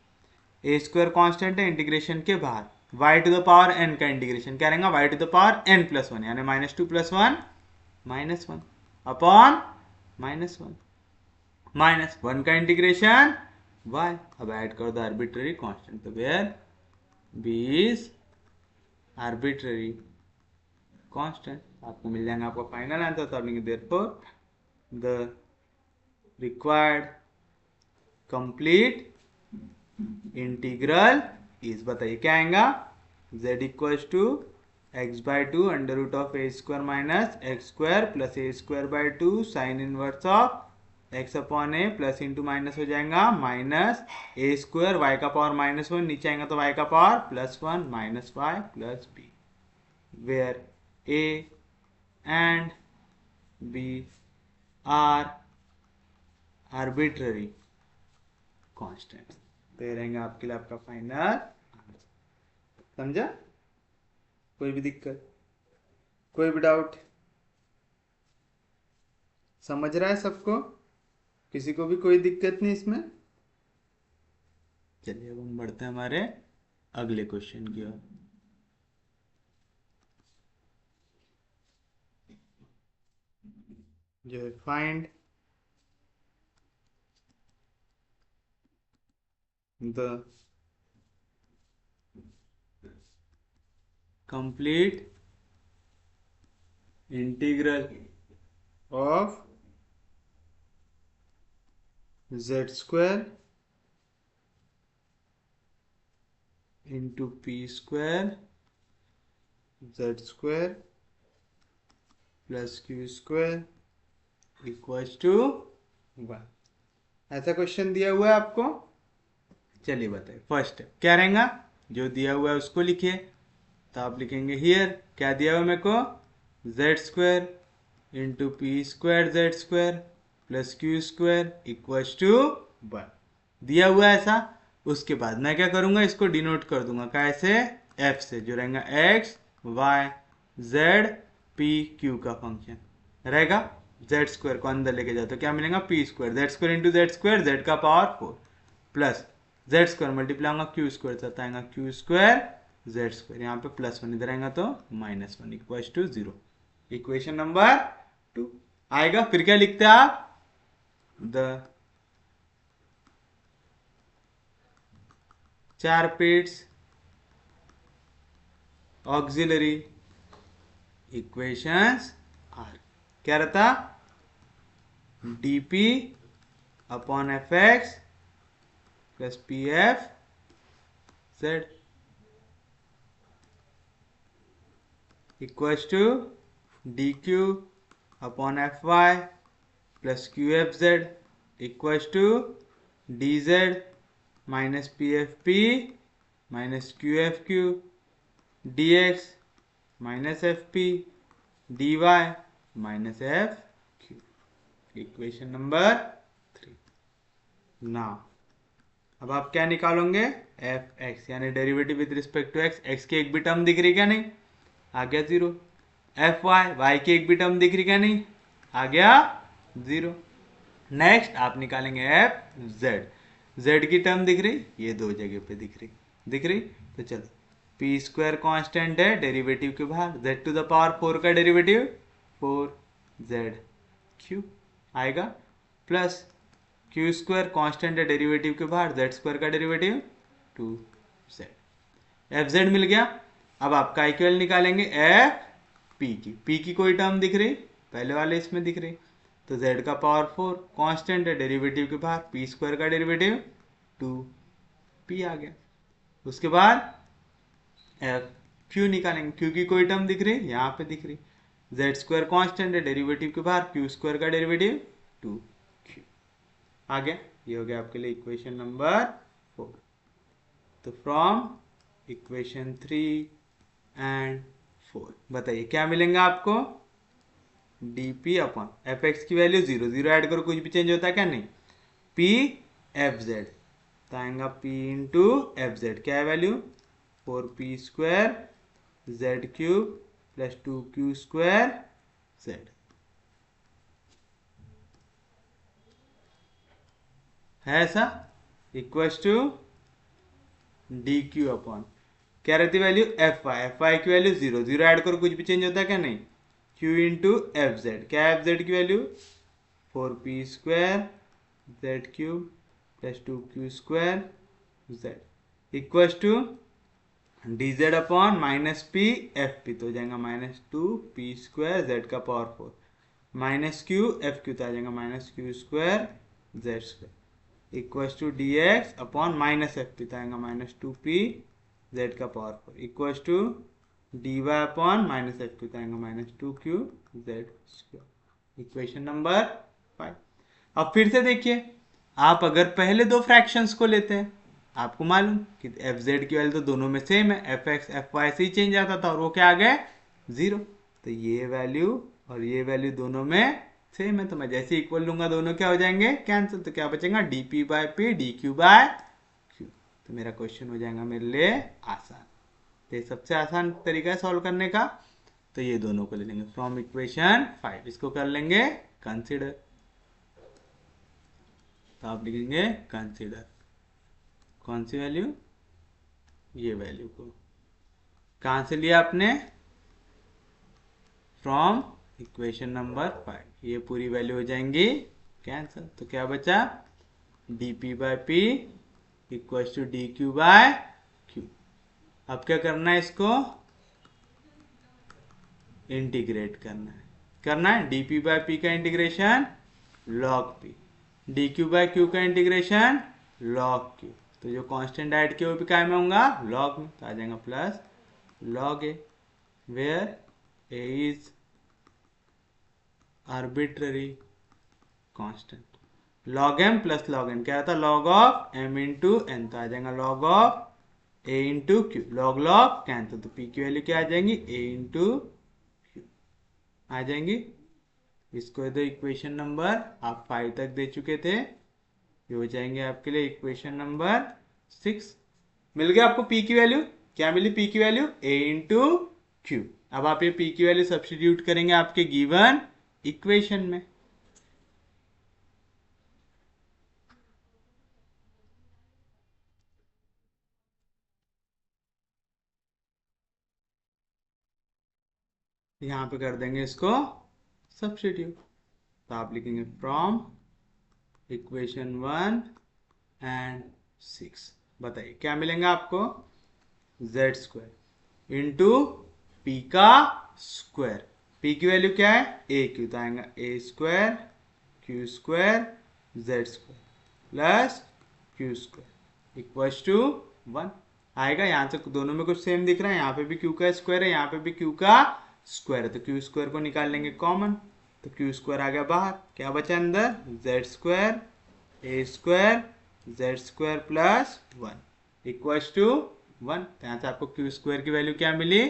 a square constant है integration के बाहर, y to the power n का integration क्या रहेगा, y to the power n plus one यानी minus two plus one minus one upon minus one का इंटीग्रेशन y। अब ऐड कर दो आर्बिट्ररी कांस्टेंट, तो where b is arbitrary constant आपको मिल जाएगा आपका फाइनल आंसर। तो आप लिखेंगे therefore the required complete integral is, बताइए क्या आएगा, z equals to x by two under root of a square minus x square plus a square by two sine inverse of x upon a plus into minus हो जाएगा minus a square Y का power minus one, नीचे आएगा तो y का power plus one minus y plus b, where a and b are arbitrary constant. तो ये रहेंगे आपके लिए आपका फाइनल। समझा, कोई भी दिक्कत, कोई भी डाउट, समझ रहा है सबको, किसी को भी कोई दिक्कत नहीं इसमें। चलिए अब हम बढ़ते हैं हमारे अगले क्वेश्चन की ओर। जो है find the complete integral of z square into P square z square plus q square equals to 1। ऐसा क्वेश्चन दिया हुआ है आपको। चलिए बताइए फर्स्ट क्या रहेगा, जो दिया हुआ है उसको लिखिए। तो आप लिखेंगे हियर क्या दिया हुआ मेरे को, z square into P square z square plus q square equals to 1 दिया हुआ है ऐसा। उसके बाद मैं क्या करूंगा, इसको डिनोट कर दूंगा कैसे, f से, जो रहेगा x y z p q का फंक्शन रहेगा। z स्क्वायर को अंदर लेके जाओ तो क्या मिलेगा, p square z square into Z square z का power 4 plus z square multiply होगा क्यू स्क्वायर से आएगा क्यू स्क्वायर जेड स्क्वायर, यहाँ पे प्लस वन इधर आएगा तो minus one equals to 0। Equation number 2 आएगा। फिर क्या लिखते हैं आप, द चार पेट्स ऑक्सिलरी इक्वेशंस आर, क्या रहता, dp upon F x plus P F Z equals to dq upon F Y plus Q F Z equals to dz minus P F P minus Q F q dx minus F p dy minus F q. Equation number 3। Now अब आप क्या निकालोगे, f x यानी derivative with respect to x, x की एक भी term दिख रही क्या नहीं, आ गया 0। एफ वाई, वाई की एक भी टर्म दिख रही क्या नहीं, आ गया 0। नेक्स्ट आप निकालेंगे एफ जेड, जेड की टर्म दिख रही, ये दो जगह पे दिख रही। तो चलो पी स्क्वायर कॉन्स्टेंट है डेरिवेटिव के बाहर, जेड टू द पावर 4 का डेरिवेटिव 4z क्यू आएगा प्लस क्यू स्क्वायर कॉन्स्टेंट है डेरिवेटिव के बाहर, जेड स्क्वायर का डेरिवेटिव 2z। एफ जेड मिल गया। अब आपका इक्वल निकालेंगे एफ पी की कोई टर्म दिख रही, पहले वाले इसमें दिख रही, तो z का पावर 4 कांस्टेंट है डेरिवेटिव के बाहर, पी स्क्वायर का डेरिवेटिव 2p आ गया। उसके बाद एफ क्यू निकालेंगे, क्यू की कोई टर्म दिख रही, यहाँ पे दिख रही, जेड स्क्वायर कॉन्स्टेंट है, डेरिवेटिव के बाहर, क्यू स्क्वायर का डेरिवेटिव 2q आ गया। ये हो गया आपके लिए इक्वेशन नंबर 4। तो फ्रॉम इक्वेशन 3 एंड 4 बताइए क्या मिलेंगे आपको, dp अपॉन एफ एक्स की वैल्यू 0 0 ऐड करो, कुछ भी चेंज होता है क्या, नहीं, p एफ जेड, तो आएगा p इंटू एफ जेड, क्या है value 4p square z cube plus 2q square z, है ऐसा, equals to D Q upon क्या रहती वैल्यू एफ वाई की वैल्यू 0 0 ऐड करो, कुछ भी चेंज होता है क्या, नहीं, q इंटू एफ जेड, क्या है एफ जेड की value 4p square z cube plus 2q square z, equals to D Z upon minus P F p, तो हो जाएगा माइनस 2p स्क्वायर जेड का power 4 minus Q F q, तो आ जाएगा minus q square z square, equals to D x upon minus F p, तो आएगा minus 2p z का power 4 equals to D Y upon minus F q, तो आएगा minus 2q Z square, equation number 5। अब फिर से देखिए, आप अगर पहले दो फ्रैक्शंस को लेते हैं, आपको मालूम कि एफ जेड की वैल्यू तो दोनों में सेम है, एफ एक्स एफ वाई से ही चेंज आता था और वो क्या आ गए 0, तो ये वैल्यू और ये वैल्यू दोनों में सेम है, तो मैं जैसे इक्वल लूंगा दोनों क्या हो जाएंगे कैंसिल, तो क्या बचेगा d p by p d q by q, तो मेरा क्वेश्चन हो जाएगा मेरे लिए आसान। तो ये सबसे आसान तरीका है सॉल्व करने का, तो ये दोनों को ले लेंगे फ्रॉम इक्वेशन 5, इसको कर लेंगे कंसीडर, तो आप लिखेंगे कंसीडर कौन सी वैल्यू, ये वैल्यू को कहां से लिया आपने, फ्रॉम इक्वेशन नंबर 5, ये पूरी वैल्यू हो जाएंगी कैंसिल, तो क्या बचा d p by p equal to D q by q. अब क्या करना है, इसको इंटीग्रेट करना है डी पी बाय पी का integration log p, d q by q का इंटीग्रेशन लॉग क्यू, तो जो कांस्टेंट ऐड किया वो भी काय में होगा लॉग में, तो आ जाएगा plus log a, where a is arbitrary constant, log m plus log n क्या था log of m into n, तो आ जाएगा log of a into q, log log cancel, तो पी की वैल्यू क्या आ जाएंगी ए इंटू क्यू आ जाएंगी। इसको दो इक्वेशन नंबर आप 5 तक दे चुके थे, ये हो जाएंगे आपके लिए इक्वेशन नंबर 6। मिल गया आपको पी की वैल्यू, क्या मिली पी की वैल्यू ए इंटू क्यू। अब आप ये पी की वैल्यू सब्स्टिट्यूट करेंगे आपके गिवन इक्वेशन में, यहां पे कर देंगे इसको सब्स्टिट्यूट, तो आप लिखेंगे फ्रॉम इक्वेशन 1 एंड 6, बताइए क्या मिलेगा आपको जेड स्क्वायर इंटू पी का स्क्वायर, पी की वैल्यू क्या है ए क्यू, तो आएगा a square q square z square plus q square equals to 1 आएगा। यहाँ से दोनों में कुछ सेम दिख रहा है, यहाँ पे भी क्यू का स्क्वायर है, यहाँ पे भी क्यू का स्क्वायर है, तो क्यू स्क्वायर को निकाल लेंगे कॉमन, तो क्यू स्क्वायर आ गया बाहर, क्या बचा अंदर z square a square z square plus 1 equals to 1, तो यहाँ से आपको क्यू स्क्वायर की वैल्यू क्या मिली,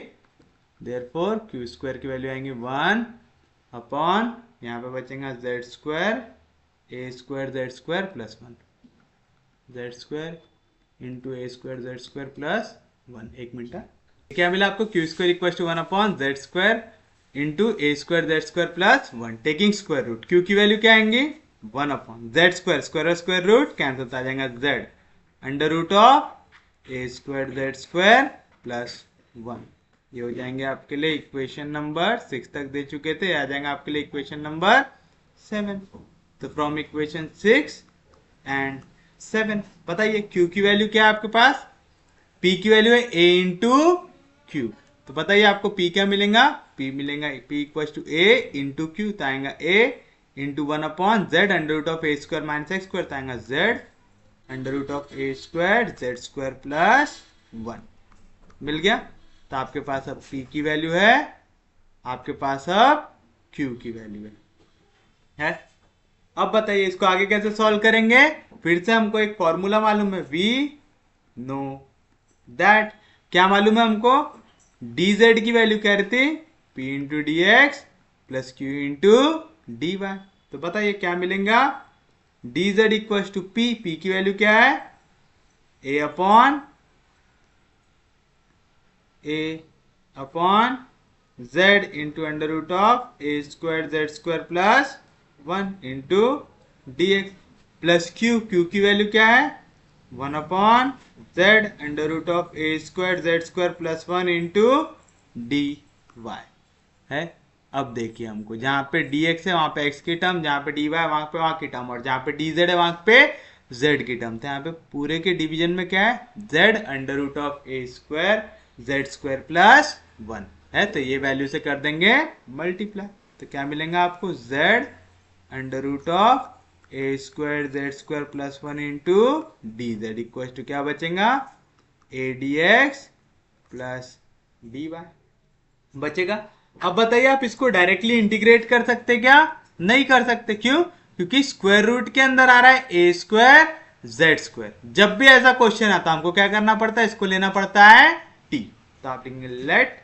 देयरफॉर क्यू स्क्वायर की वैल्यू आएंगी 1 अपॉन यहाँ पे बचेगा z square a square z square plus 1 z square into a square z square plus 1, एक मिनट क्या मिला आपको q square equal to 1 upon z square into a square z square plus 1 taking square root, q की value क्या आएंगी 1 upon z square square square root cancel, आ जाएगा z under root of a square z square plus 1, ये हो जाएंगे आपके लिए इक्वेशन नंबर 6 तक दे चुके थे, आ जाएगा आपके लिए इक्वेशन नंबर 7। तो फ्रॉम इक्वेशन 6 एंड 7 बताइए क्यू की वैल्यू क्या है आपके पास, पी की वैल्यू है ए इंटू क्यू, तो बताइए आपको पी क्या मिलेगा, पी मिलेगा p equal to a into q, तो आएगा ए into 1 upon z under root of a square minus x square, तो आएगा z under root of a square z square plus 1 मिल गया। तो आपके पास अब p की वैल्यू है, आपके पास अब q की वैल्यू है। अब बताइए इसको आगे कैसे सॉल्व करेंगे। फिर से हमको एक फॉर्मूला मालूम है, वी नो दैट, क्या मालूम है हमको, dz की वैल्यू क्या रहती, p into d x plus Q into D y. तो बताइए क्या मिलेगा, dz इक्वल टू p की वैल्यू क्या है, a upon z into under root of a square z square plus 1 into d x plus q की value क्या है, 1 upon z under root of a square z square plus 1 into D y है। अब देखिए हमको जहां पे dx है वहां पे x की टर्म, जहां पे dy है वहां पे की टर्म, और जहां पे dz है वहां पे z की टर्म। तो यहाँ पे पूरे के डिवीजन में क्या है, z under root of a square z square plus 1 है। तो ये वैल्यू से कर देंगे मल्टीप्लाई, तो क्या मिलेगा आपको, z under root of a square z square plus 1 into d Z equal to क्या बचेगा, a dx प्लस dy बचेगा। अब बताइए आप इसको डायरेक्टली इंटीग्रेट कर सकते क्या, नहीं कर सकते, क्यों, क्योंकि स्क्वायर रूट के अंदर आ रहा है ए स्क्वायर जेड स्क्वायर। जब भी ऐसा क्वेश्चन आता है हमको क्या करना पड़ता है, इसको लेना पड़ता है टी। तो आप लिखेंगे let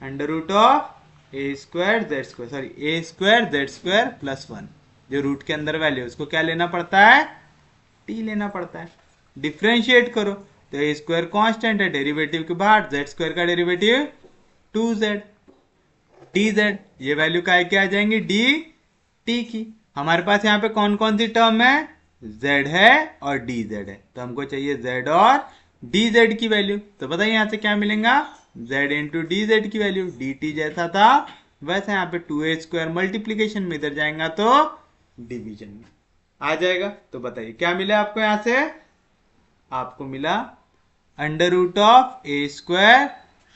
under root of a square z square, sorry a square z square plus 1, जो रूट के अंदर वैल्यू उसको क्या लेना पड़ता है, टी लेना पड़ता है। डिफ्रेंशिएट करो तो ए स्क्वायर कॉन्स्टेंट है, डेरिवेटिव के बाद जेड स्क्वायर का डेरिवेटिव 2z dz, ये वैल्यू का क्या आ जाएंगी, डी टी की। हमारे पास यहाँ पे कौन कौन सी टर्म है, z है और dz है, तो हमको चाहिए z और dz की वैल्यू। तो बताइए यहाँ से क्या मिलेगा, z इंटू डी जेड की वैल्यू, dt जैसा था वैसे यहाँ पे 2a स्क्वायर मल्टीप्लीकेशन में इधर जाएगा तो डिवीजन में आ जाएगा। तो बताइए क्या मिला आपको, यहाँ से आपको मिला under root of a square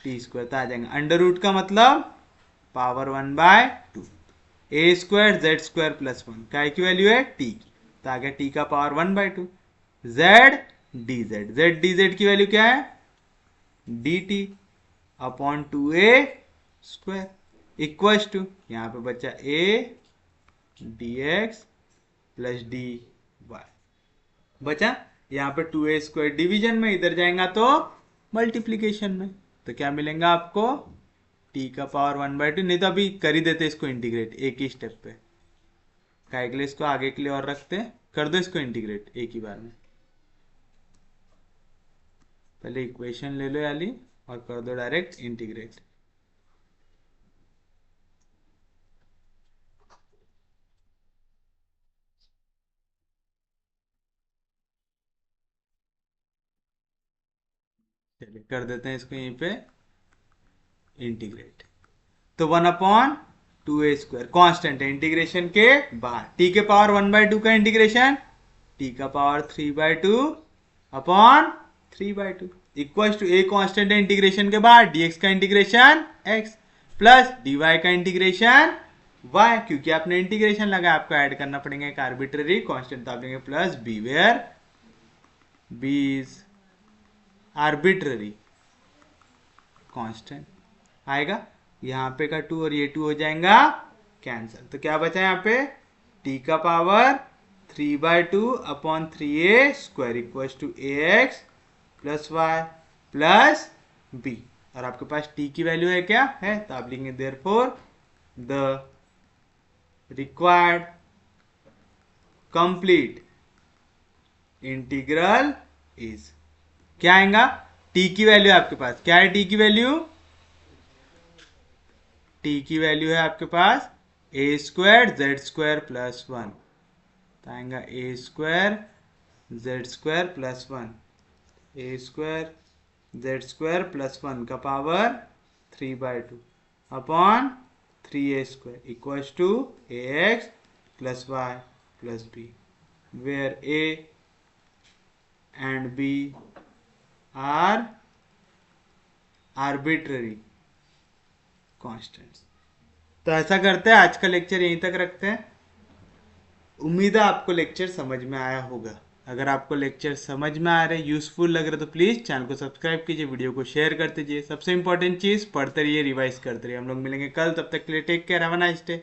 t square, तो आ जाएगा अंडर रूट का मतलब power 1/2, a square z square plus 1 काय की वैल्यू है टी की, तो आ गया टी का पावर 1/2, जेड डी जेड की वैल्यू क्या है, d t upon 2a square equal to यहाँ पे बचा a d x plus d y बचा। यहाँ पे 2a स्क्वायर डिवीजन में, इधर जाएगा तो मल्टीप्लीकेशन में, तो क्या मिलेगा आपको, t का पावर 1/2। नहीं तो अभी कर ही देते इसको इंटीग्रेट एक ही स्टेप पे, काय के लिए इसको आगे के लिए और रखते, कर दो इसको इंटीग्रेट एक ही बार में, पहले इक्वेशन ले लो याली और कर दो डायरेक्ट इंटीग्रेट। चलिए कर देते हैं इसको यहीं पे इंटीग्रेट। तो 1/2a स्क्वायर कॉन्स्टेंट है इंटीग्रेशन के बाहर, t के पावर 1/2 का इंटीग्रेशन t का power 3/2 upon 3/2 equal to a constant है इंटीग्रेशन के बाहर, dx का इंटीग्रेशन x प्लस dy का इंटीग्रेशन y, क्योंकि आपने इंटीग्रेशन लगा आपको ऐड करना पड़ेगा एक आर्बिट्ररी कॉन्स्टेंट, तो आप लेंगे plus b where b is arbitrary constant आएगा, यहाँ पे का 2 और ये 2 हो जाएगा कैंसिल। तो क्या बचा यहाँ पे, t का power 3/2 upon 3a square equal to ax plus y plus b, और आपके पास t की वैल्यू है क्या है, तो आप लिखेंगे therefore the required complete integral is, क्या आएगा, t की वैल्यू आपके पास क्या है, t की वैल्यू, t की वैल्यू है आपके पास a square z square plus 1, तो आएगा a square z square plus 1, a square z square plus 1 का power 3/2 upon 3a square equal to ax plus y plus b, where a and b are arbitrary constants. तो ऐसा करते हैं, आज का lecture यहीं तक रखते हैं। उम्मीद है आपको लेक्चर समझ में आया होगा। अगर आपको लेक्चर समझ में आ रहे, यूज़फुल लग रहे तो प्लीज़ चैनल को सब्सक्राइब कीजिए, वीडियो को शेयर करते जाइए। सबसे इंपॉर्टेंट चीज़, पढ़ते रहिए, रिवाइज करते रहिए। हम लोग मिलेंगे कल, तब तक के लिए take care, have a nice day.